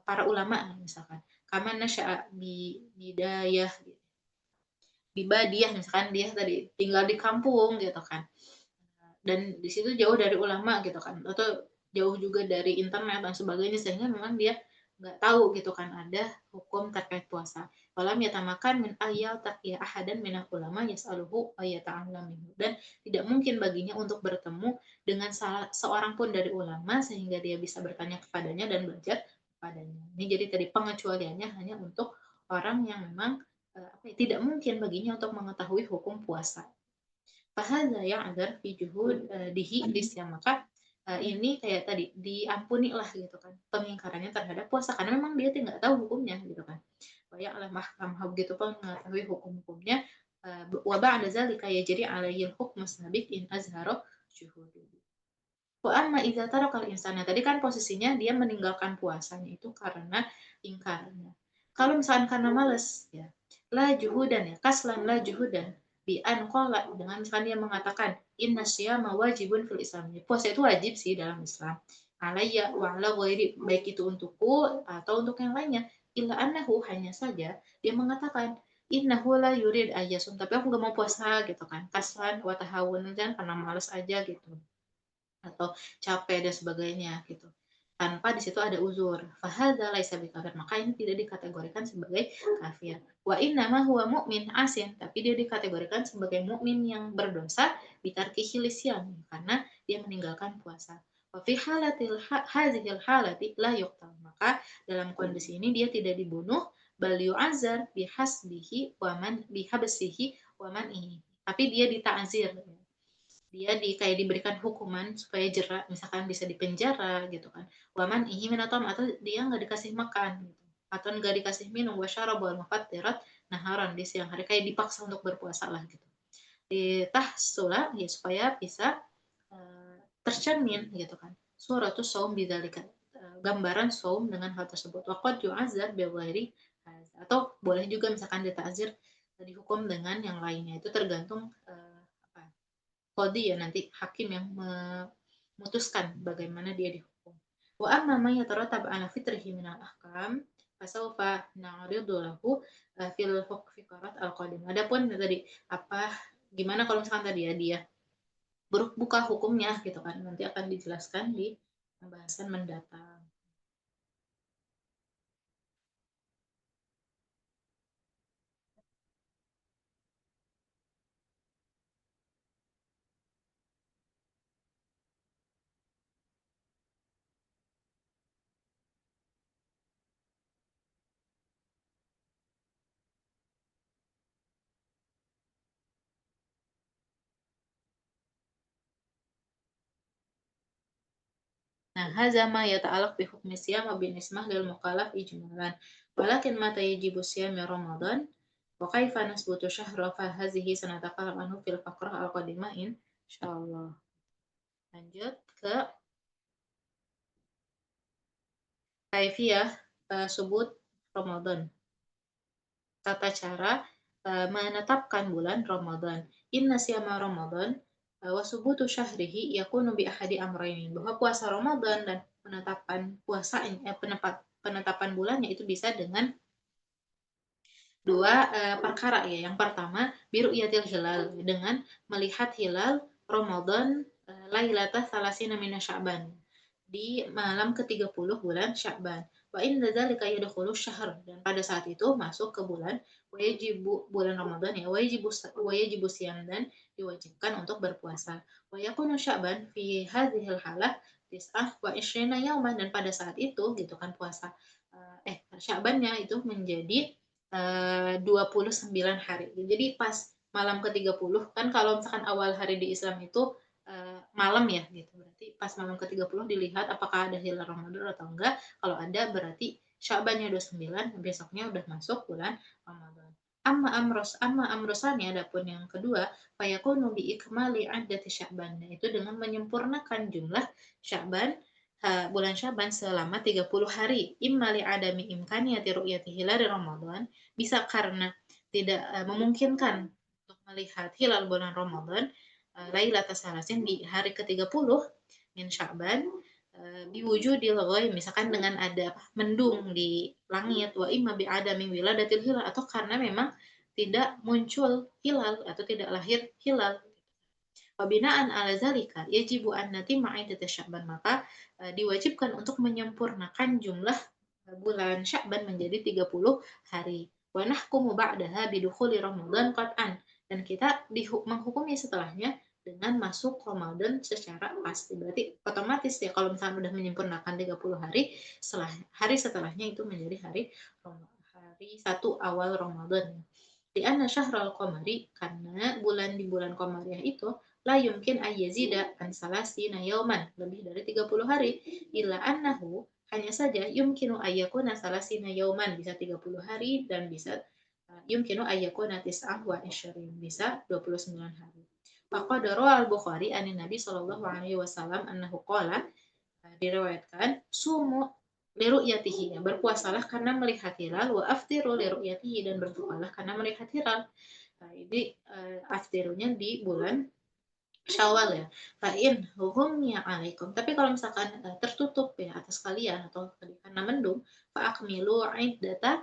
para ulama misalkan. Kama nasya'a bidayah bibadiah, misalkan dia tadi tinggal di kampung gitu kan. Dan di situ jauh dari ulama gitu kan, atau jauh juga dari internet dan sebagainya, sehingga memang dia nggak tahu gitu kan ada hukum terkait puasa. Walam yatamakan min ayyal taqiya ahadan minal ulama yas'aluhu ayyata'allam minhu. Dan tidak mungkin baginya untuk bertemu dengan seorang pun dari ulama sehingga dia bisa bertanya kepadanya dan belajar kepadanya. Ini jadi tadi pengecualiannya hanya untuk orang yang memang tidak mungkin baginya untuk mengetahui hukum puasa. Fahadza ya'dzar fi juhudihi lisyam. Maka ini kayak tadi diampuni lah gitu kan pengingkarannya terhadap puasa, karena memang dia tidak tahu hukumnya gitu kan. Wa ya'lam ahkamaha, begitu pun mengetahui hukum-hukumnya. Wa ba'da zalika yajri alaihi al-hukmu sabiq in azhara syuhuduhu. Wa amma idza taraka al-insana, tadi kan posisinya dia meninggalkan puasanya itu karena ingkarnya. Kalau misalkan karena malas ya, la juhudan, ya kaslan la juhudan, bi an qala, dengan misalkan dia mengatakan inna syiyama wajibun fil Islam. Puasa itu wajib sih dalam Islam. Alayya wa ala ghairi, baik itu untukku atau untuk yang lainnya. Illa annahu, hanya saja dia mengatakan innahu la yurid ayyasun, tapi aku gak mau puasa gitu kan. Kaslan wa tahawun, dan karena malas aja gitu, atau capek dan sebagainya gitu, tanpa di situ ada uzur. Fahadza laisa bikafir, maka ini tidak dikategorikan sebagai kafir. Wa innama huwa mu'min asin, tapi dia dikategorikan sebagai mukmin yang berdosa bitarkihi lisyan, karena dia meninggalkan puasa. Wa fi halatil hadzihil halati la yuqtal, maka dalam kondisi ini dia tidak dibunuh, bal yu'azzar bihasbihi wa man bihabsihi wa man ini, tapi dia ditazir, dia kayak diberikan hukuman supaya jerak, misalkan bisa dipenjara gitu kan. Waman ihi minatom, atau dia nggak dikasih makan gitu, atau nggak dikasih minum, wasyara wal mufattirat naharan, di siang hari kayak dipaksa untuk berpuasa lah gitu. Ditahsula, ya supaya bisa tercermin gitu kan, suratus saum bidzalika, gambaran saum dengan hal tersebut. Waqad yu'azzar bi ghairi, atau boleh juga misalkan ditazir dihukum dengan yang lainnya, itu tergantung kodi ya, nanti hakim yang memutuskan bagaimana dia dihukum. Wa amma man yataratab ala fitrihi minal ahkam fasawfa na'ridu lahu fil fiqarat al-qadim. Adapun tadi gimana kalau misalkan tadi ya dia buka hukumnya gitu kan, nanti akan dijelaskan di pembahasan mendatang. Nah, hadza ma yata'allaq bi hukmi siyam wa bin ismah lil mukallaf ijmalan. Walakin mata yajibu siyam Ramadan wa kaifa nasbutu syahra fa hadhihi sanatakalam anhu fil faqrah al-qadimah insyaallah. Lanjut ke kaifiyah subut Ramadan. Tata cara menetapkan bulan Ramadan. Inna siyama Ramadan wa subutu syahrihi yakunu bi ahadi amrayni. Bahwa puasa Ramadan dan penetapan penetapan bulannya itu bisa dengan dua perkara ya. Yang pertama, biru yatil hilal, dengan melihat hilal Ramadan lailata salasina mina Sya'ban, di malam ke-30 bulan Sya'ban. Wa inna dzalika yadkhulu syahr, dan pada saat itu masuk ke bulan wajibu, bulan Ramadan ya, wajibu siyam, dan diwajibkan untuk berpuasa. Wa yakunu Sya'ban fi hadhil halah tis'ah wa ishrina yauman, dan pada saat itu gitu kan puasa Sya'bannya itu menjadi 29 hari. Jadi pas malam ke-30 kan kalau misalkan awal hari di Islam itu, malam ya gitu, berarti pas malam ke-30 dilihat apakah ada hilal Ramadan atau enggak, kalau ada berarti Sya'bannya 29, besoknya udah masuk bulan Ramadan. Amma amrosani adapun yang kedua, fayakunu bi ikmali iddati Sya'ban, yaitu dengan menyempurnakan jumlah Sya'ban, bulan Sya'ban selama 30 hari. Imma li adami imkaniyati ru'yati hilal Ramadan, bisa karena tidak memungkinkan untuk melihat hilal bulan Ramadan Lailatul Salasin di hari ke-30 min Sya'ban biwujudil ghaib, misalkan dengan ada mendung di langit, wa imma bi adami wiladatil hilal, atau karena memang tidak muncul hilal atau tidak lahir hilal. Pembinaan ala zalika yajibu an natimma iddat Sya'ban, maka diwajibkan untuk menyempurnakan jumlah bulan Sya'ban menjadi 30 hari. Wa nahkumu ba'daha bidukhuli Ramadan qat'an, dan kita menghukumi setelahnya dengan masuk Ramadan secara pasti. Berarti otomatis ya kalau misalnya udah menyempurnakan 30 hari, setelah hari setelahnya itu menjadi hari 1 awal Ramadan. Di anna syahrul qamari, karena bulan di bulan Qamariyah itu la yumkin ayyazida an salasina yauman, lebih dari 30 hari, illa annahu, hanya saja yumkinu ayyakuna salasina yauman, bisa 30 hari, dan bisa yumkinu ayyakuna tis'ah wa isyarin, bisa 29 hari. Faqad rawa al-Bukhari an Nabi sallallahu alaihi wasallam annahu qala, diriwayatkan sumu liru'yatihi, ya, berpuasalah karena melihat hilal, wa aftiru liru'yatihi, dan berbukalah karena melihat hilal. Nah, ini aftirunya di bulan Syawal ya. Fa'in hukumnya alaikum. Tapi kalau misalkan tertutup ya atas kalian atau karena mendung, fa'akmilu iddata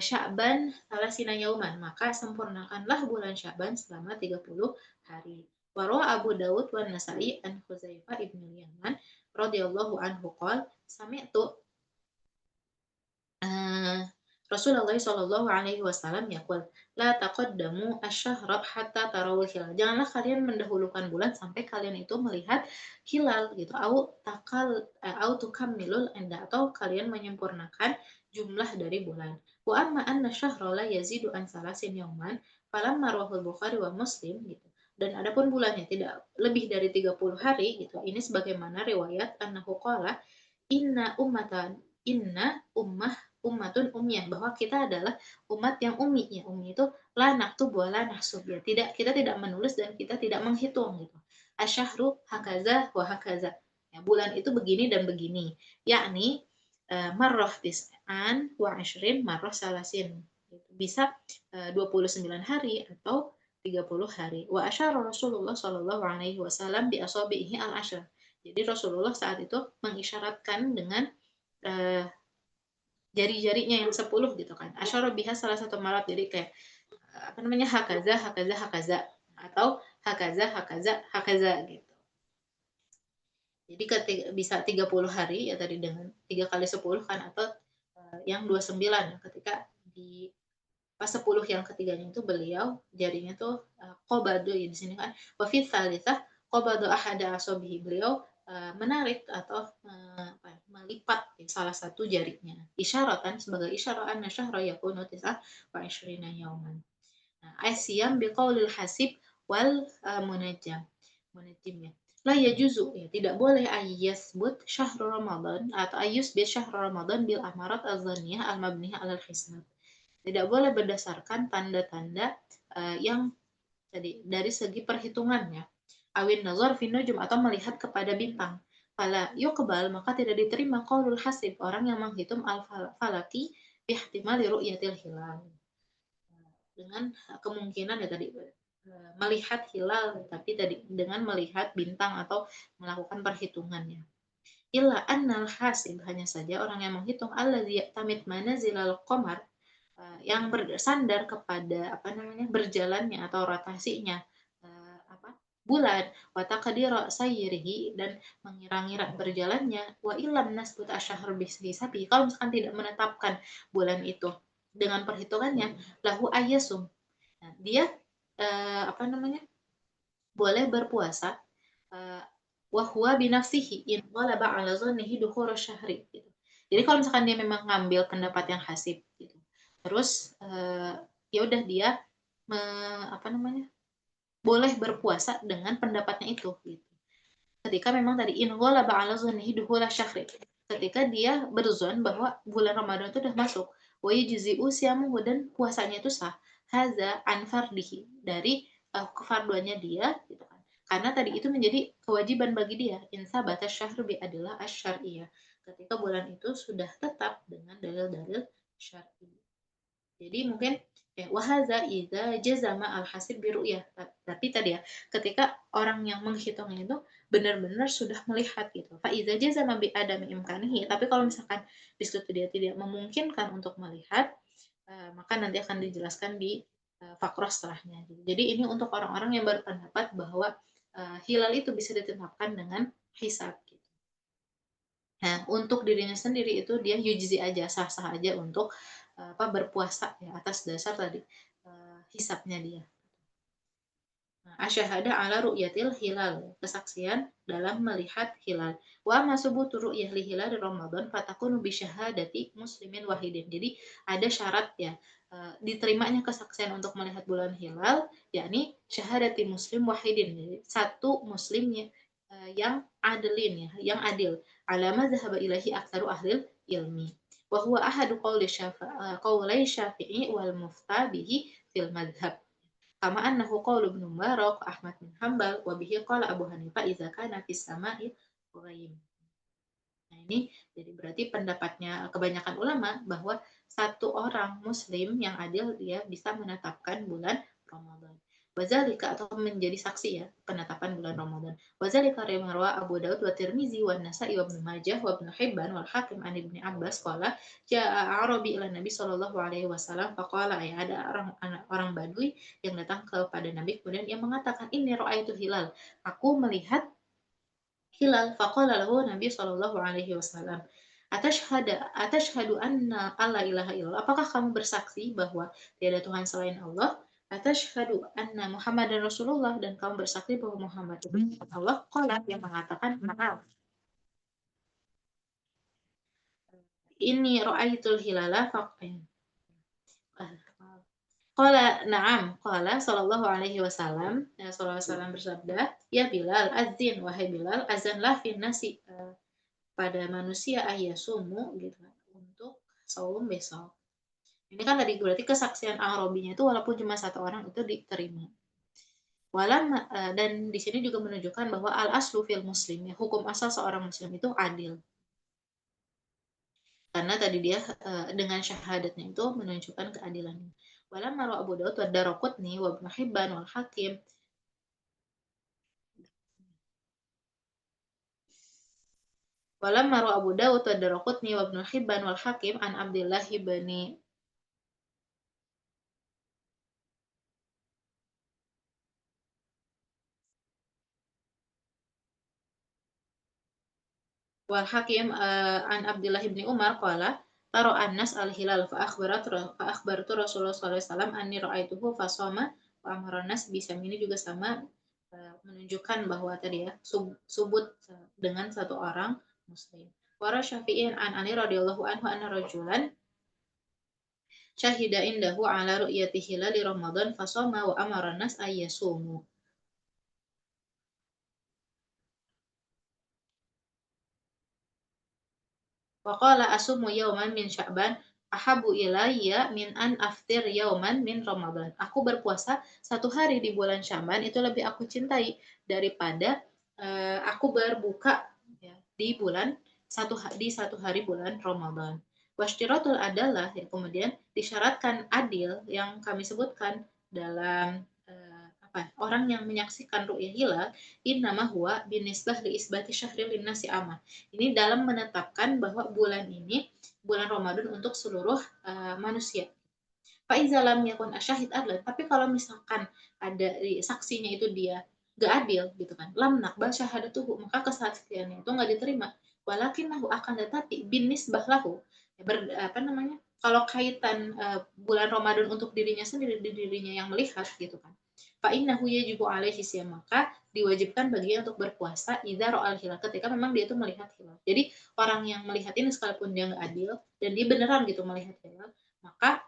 Sya'ban salasina yauman, maka sempurnakanlah bulan Sya'ban selama 30 hari. Warawa Abu Dawud wa Nasa'i an Huzaifah ibn Yaman radhiyallahu anhu qol sami'tu Rasulullah Shallallahu alaihi wasallam yaqul la taqaddamu asy-syahra hatta tarawul hilal. Janganlah kalian mendahulukan bulan sampai kalian itu melihat hilal gitu. Au tukammilul inda, atau kalian menyempurnakan jumlah dari bulan. Wa amma anna syahra la yazidu an salasin yauman falamma rawahul Bukhari wa Muslim gitu. Dan adapun bulannya tidak lebih dari 30 hari gitu. Ini sebagaimana riwayat annahu qala inna ummah ummatun ummiyah, bahwa kita adalah umat yang ummi, ya ummi itu la naktub wa la nahsub, ya tidak, kita tidak menulis dan kita tidak menghitung gitu. Asyahru hakaza wa hakaza, ya bulan itu begini dan begini, yakni marroh tis'an wa ashrin marroh salasin, bisa 29 hari atau 30 hari. Wa asyara Rasulullah sallallahu alaihi wasallam bi asabihi al ashr, jadi Rasulullah saat itu mengisyaratkan dengan jari-jarinya yang 10 gitu kan. Asyara biha salah satu marat, jadi kayak apa namanya, hakaza hakaza hakaza, atau hakaza hakaza hakaza gitu. Jadi ketika bisa 30 hari ya tadi dengan 3 kali 10 kan, atau yang 29 ketika di pas 10 yang ketiganya itu beliau jarinya tuh qabadu ya di sini kan, wa fi tsalitsah qabadu ahada asabihi, beliau menarik atau melipat salah satu jarinya, isyaratan, sebagai isyarat anna syahra yakunu tis'ah wa isyrina yauman. Nah, asyam biqaulil hasib wal munajjim ya. La yajuzu, ya tidak boleh ayyasbut syahrul Ramadan atau ayyusbit syahrul Ramadan bil amarat az-zanniyah al-mabniyah alal hisab. Tidak boleh berdasarkan tanda-tanda yang tadi dari segi perhitungannya. Awin nazar fi nujum, atau melihat kepada bintang. Fala yuqbal, maka tidak diterima qaulul hasib, orang yang menghitung al-falaki bihtimali ru'yatil hilal. Dengan kemungkinan ya tadi melihat hilal, tapi tadi dengan melihat bintang atau melakukan perhitungannya. Illa annal hasib, hanya saja orang yang menghitung allazi ya'tamid manazilal qamar, yang bersandar kepada apa namanya, berjalannya atau rotasinya bulan, wa taqdira sayrihi, dan mengira-ngira berjalannya, wa illam nasbut asyahr bihisabi, kalau misalkan tidak menetapkan bulan itu dengan perhitungannya, lahu ayyasum, nah, dia apa namanya, boleh berpuasa wa huwa binafsihi in ghalaba ala dhannihi dukhul syahri gitu. Jadi kalau misalkan dia memang ngambil pendapat yang hasib gitu, terus ya udah dia me, apa namanya, boleh berpuasa dengan pendapatnya itu gitu. Ketika memang tadi in ghalaba 'ala dhannihi dukhula syahri. Ketika dia berzon bahwa bulan Ramadan itu udah masuk, wa yujzi'u siyamuhu dan puasanya itu sah. Hadza an fardihi dari kefarduannya dia gitu kan. Karena tadi itu menjadi kewajiban bagi dia. In sabata syahru bi adillah asy-syar'iyyah. Ketika bulan itu sudah tetap dengan dalil-dalil syar'i. Jadi mungkin ya wahaza idza jazama al-hasib bi ru'yah. Tapi tadi ya, ketika orang yang menghitung itu benar-benar sudah melihat gitu. Fa idza jazama bi adami imkanihi, tapi kalau misalkan di situ dia tidak memungkinkan untuk melihat, maka nanti akan dijelaskan di faqrah setelahnya. Jadi ini untuk orang-orang yang berpendapat bahwa hilal itu bisa ditetapkan dengan hisab gitu. Nah, untuk dirinya sendiri itu dia yujzi aja, sah-sah aja untuk berpuasa ya atas dasar tadi hisabnya dia. Nah, asyhada ala ru'yatil hilal, kesaksian dalam melihat hilal. Wa masubutu ru'yah li hilal Ramadan fatakunu bi syahadati muslimin wahidin. Jadi ada syarat ya diterimanya kesaksian untuk melihat bulan hilal, yakni syahadati muslim wahidin. Jadi satu muslimnya yang adilin ya, yang adil. Alama zahaba ilahi aktsaru ahlil ilmi. Wa huwa ahadu qawlai Syafi'i wal mufta bihi fil madhab. Kama annahu qaulu Ibnu Mubarak, Ahmad bin Hambal, wa bihi qala Abu Hanifah idza kana fis sama'i ghaib. Nah, ini jadi berarti pendapatnya kebanyakan ulama bahwa satu orang muslim yang adil dia bisa menetapkan bulan Ramadan. Wazalika atau menjadi saksi ya penetapan bulan Ramadan. Wazalika rimarwa Abu Daud wa Tirmizi wa Nasa'i wa Ibnu Majah wa Ibnu Hibban wal Hakim an Ibnu Abbas qala ja'a Arabi ila Nabi sallallahu alaihi wasallam faqala ya ada orang Badui yang datang kepada Nabi kemudian ia mengatakan ini ra'aitu hilal. Aku melihat hilal. Faqala lahu Nabi sallallahu alaihi wasallam atashhadu anna alla ilaha illallah, apakah kamu bersaksi bahwa tiada Tuhan selain Allah? Atashhadu anna Muhammadan Rasulullah, dan kamu bersaksi bahwa Muhammad itu Allah? Qala, yang mengatakan maaf, ini ra'aitul hilala Qala na'am, qala sallallahu alaihi wasallam, ya sallallahu alaihi wasallam bersabda, ya Bilal azin, wahai Bilal, azanlah fin nasi, pada manusia ayasumu gitu kan untuk saum besok. Ini kan tadi berarti kesaksian Arabinya itu walaupun cuma satu orang itu diterima. Walam dan di sini juga menunjukkan bahwa al aslu fil muslim ya, hukum asal seorang muslim itu adil. Karena tadi dia dengan syahadatnya itu menunjukkan keadilannya. Walam maru Abu Daud wa Daraqutni wa Ibnu Hibban wal Hakim. Walam maru Abu Daud wa Daraqutni wa Ibnu Hibban wal Hakim an Abdullah bin wal Hakim an Abdullah bin Umar qala taro annas al hilal fa akhbaratu Rasulullah sallallahu alaihi wasallam anni ra'aituhu fa shoma wa amara nas bisa. Ini juga sama menunjukkan bahwa tadi ya subut dengan satu orang muslim. Wara Syafi'in an Ali radhiyallahu anhu anna rajulan syahida indahu ala ru'yati hilali Ramadan fa shoma wa amara nas ayyasumu. Waqala asumu yauman min Sya'ban ahabu ilayya min an aftir yauman min Ramadan. Aku berpuasa satu hari di bulan Sya'ban itu lebih aku cintai daripada aku berbuka ya, di satu hari bulan Ramadan. Washtiratul adalah ya, kemudian disyaratkan adil yang kami sebutkan dalam orang yang menyaksikan ru'yah hilal innama huwa binisbah li isbati syahri linnasi amah. Ini dalam menetapkan bahwa bulan ini bulan Ramadan untuk seluruh manusia. Faiza lam yakun asyahid adlan, tapi kalau misalkan ada saksinya itu dia gak adil gitu kan, lam nakbal syahadatuhu, maka kesaksiannya itu nggak diterima. Walakin lahu, akan tetapi binisbah lahu ya, kalau kaitan bulan Ramadan untuk dirinya sendiri, di dirinya yang melihat gitu kan, fa innahu yajibu alaihi siyam, maka diwajibkan baginya untuk berpuasa idza ra'al hilal, ketika memang dia itu melihat hilal. Jadi orang yang melihat ini sekalipun dia nggak adil dan dia beneran gitu melihat hilal, maka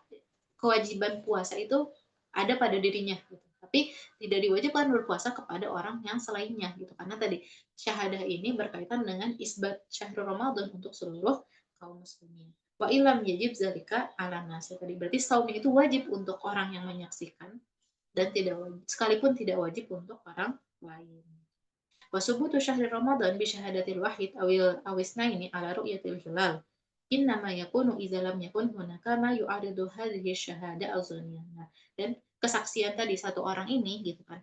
kewajiban puasa itu ada pada dirinya gitu. Tapi tidak diwajibkan berpuasa kepada orang yang selainnya gitu. Karena tadi syahadah ini berkaitan dengan isbat syahrul Ramadan untuk seluruh kaum muslimin. Wa ilam yajib zalika ala nasi tadi. Berarti saum itu wajib untuk orang yang menyaksikan dan tidak wajib, sekalipun tidak wajib untuk orang lain. Wa subutu syahri Ramadan bi syahadatil wahid awisnaini ala ru'yatil hilal. Innama yakunu idza lam yakun hunaka ma yu'aridu hadhihi syahada azaniyah. Dan kesaksian tadi satu orang ini gitu kan.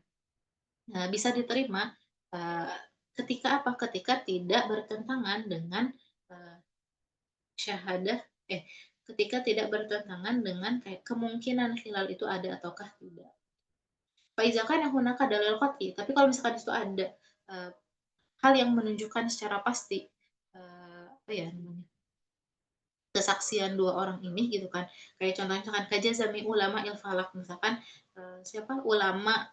Nah, bisa diterima uh, ketika apa? Ketika tidak bertentangan dengan uh, syahadah ketika tidak bertentangan dengan kayak kemungkinan hilal itu ada ataukah tidak. Faizakan yang hunaka dalil qat'i, tapi kalau misalkan itu ada uh, hal yang menunjukkan secara pasti apa ya namanya kesaksian dua orang ini gitu kan, kayak contohnya misalkan kajazami ulama ilfalak misalkan siapa ulama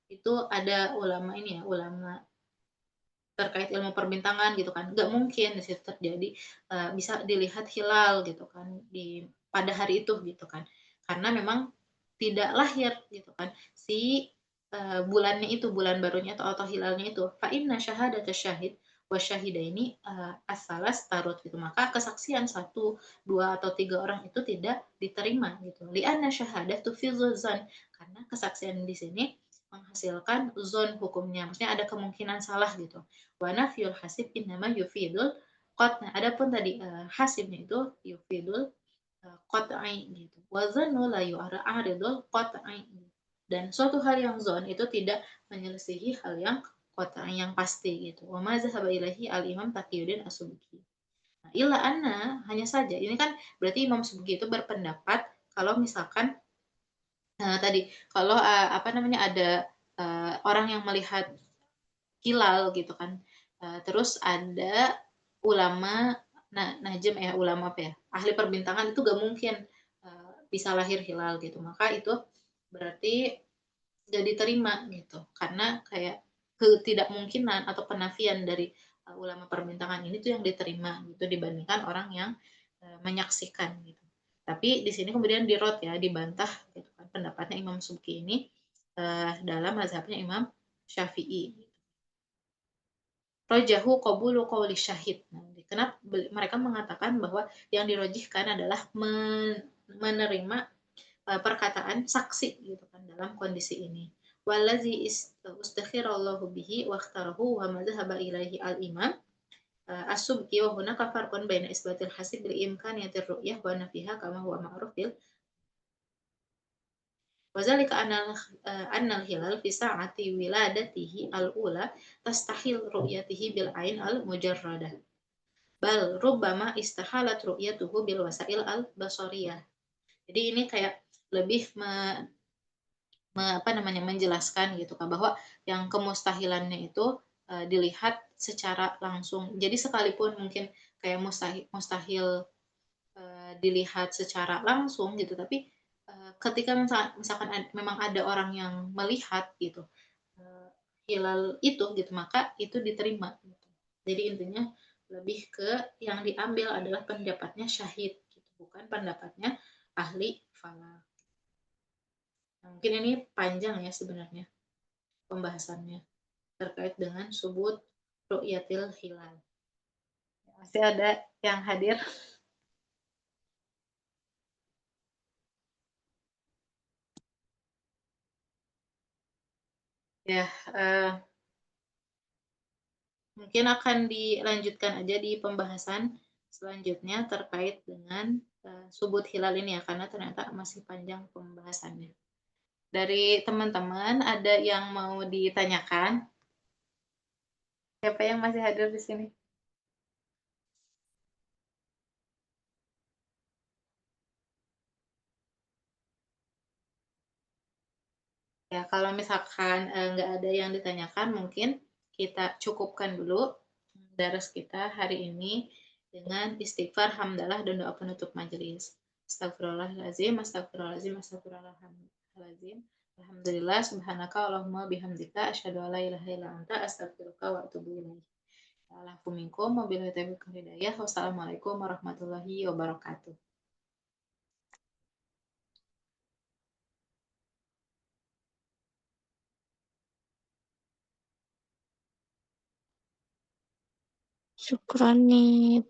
itu ada ulama ini ya ulama terkait ilmu perbintangan gitu kan, nggak mungkin di situ terjadi bisa dilihat hilal gitu kan di pada hari itu gitu kan, karena memang tidak lahir gitu kan si bulannya itu bulan barunya atau hilalnya itu fa inna syahadat syahid wa syahidaini asalas tarut gitu, maka kesaksian satu dua atau tiga orang itu tidak diterima gitu li'anna syahadat tufidhu zan, karena kesaksian di sini menghasilkan zon hukumnya, maksudnya ada kemungkinan salah gitu. Wa nafyul hasib innama yufidul qat. Nah, adapun tadi hasibnya itu yufidul qat'i gitu. Wa zannu la yu'aridul qat'i. Dan suatu hal yang zon itu tidak menyelisihi hal yang qat'i yang pasti gitu. Wa ma zahaba ilahi al-Imam Taqiyuddin As-Subki. Nah, illa anna hanya saja ini kan berarti Imam Subki itu berpendapat kalau misalkan tadi kalau apa namanya ada orang yang melihat hilal gitu kan. Terus ada ulama najm ya ulama apa ya ahli perbintangan itu gak mungkin bisa lahir hilal gitu, maka itu berarti gak diterima gitu karena kayak ketidakmungkinan atau penafian dari ulama perbintangan ini tuh yang diterima gitu dibandingkan orang yang menyaksikan gitu. Tapi di sini kemudian dirot ya dibantah gitu kan pendapatnya Imam Subki ini dalam mazhabnya Imam Syafi'i. Rojahu qabulu qawli syahid. Nah, kenapa mereka mengatakan bahwa yang dirojihkan adalah menerima perkataan saksi gitu kan dalam kondisi ini. Wallazi istakhirallahu bihi wa ikhtarahu wa madhhaba ilaihi al-imam as-subki wa hunaka farqun baina isbatil hasib bil imkaniyatir ru'yah wa nafiha kama huwa ma'ruf bil Wazalika annal hilal fi sa'ati wiladatihi al-ula tastahil ru'yatihi bil ain al-mujarradah. Bal rubbama istahalat ru'yatuhu bil wasail al-basariyah. Jadi ini kayak lebih apa namanya menjelaskan gitu kan bahwa yang kemustahilannya itu dilihat secara langsung. Jadi sekalipun mungkin kayak mustahil dilihat secara langsung gitu, tapi ketika misalkan memang ada orang yang melihat gitu hilal itu gitu, maka itu diterima gitu. Jadi intinya lebih ke yang diambil adalah pendapatnya syahid gitu, bukan pendapatnya ahli falak. Nah, mungkin ini panjang ya sebenarnya pembahasannya terkait dengan subut ru'yatil hilal. Masih ada yang hadir? Ya, mungkin akan dilanjutkan aja di pembahasan selanjutnya terkait dengan subut hilal ini ya, karena ternyata masih panjang pembahasannya. Dari teman-teman ada yang mau ditanyakan? Siapa yang masih hadir di sini? Ya, kalau misalkan nggak ada yang ditanyakan, mungkin kita cukupkan dulu daras kita hari ini dengan istighfar, hamdalah, dan doa penutup majelis. Astagfirullahaladzim, astagfirullahaladzim, astagfirullahaladzim. Alhamdulillah, subhanaka, Allahumma bihamdika, asyhadu an la ilaha illa anta, astagfiruka wa atubu ilaih. Alhamdulillah, wabillahi taufiq wal hidayah. Wassalamualaikum warahmatullahi wabarakatuh. syukron nih.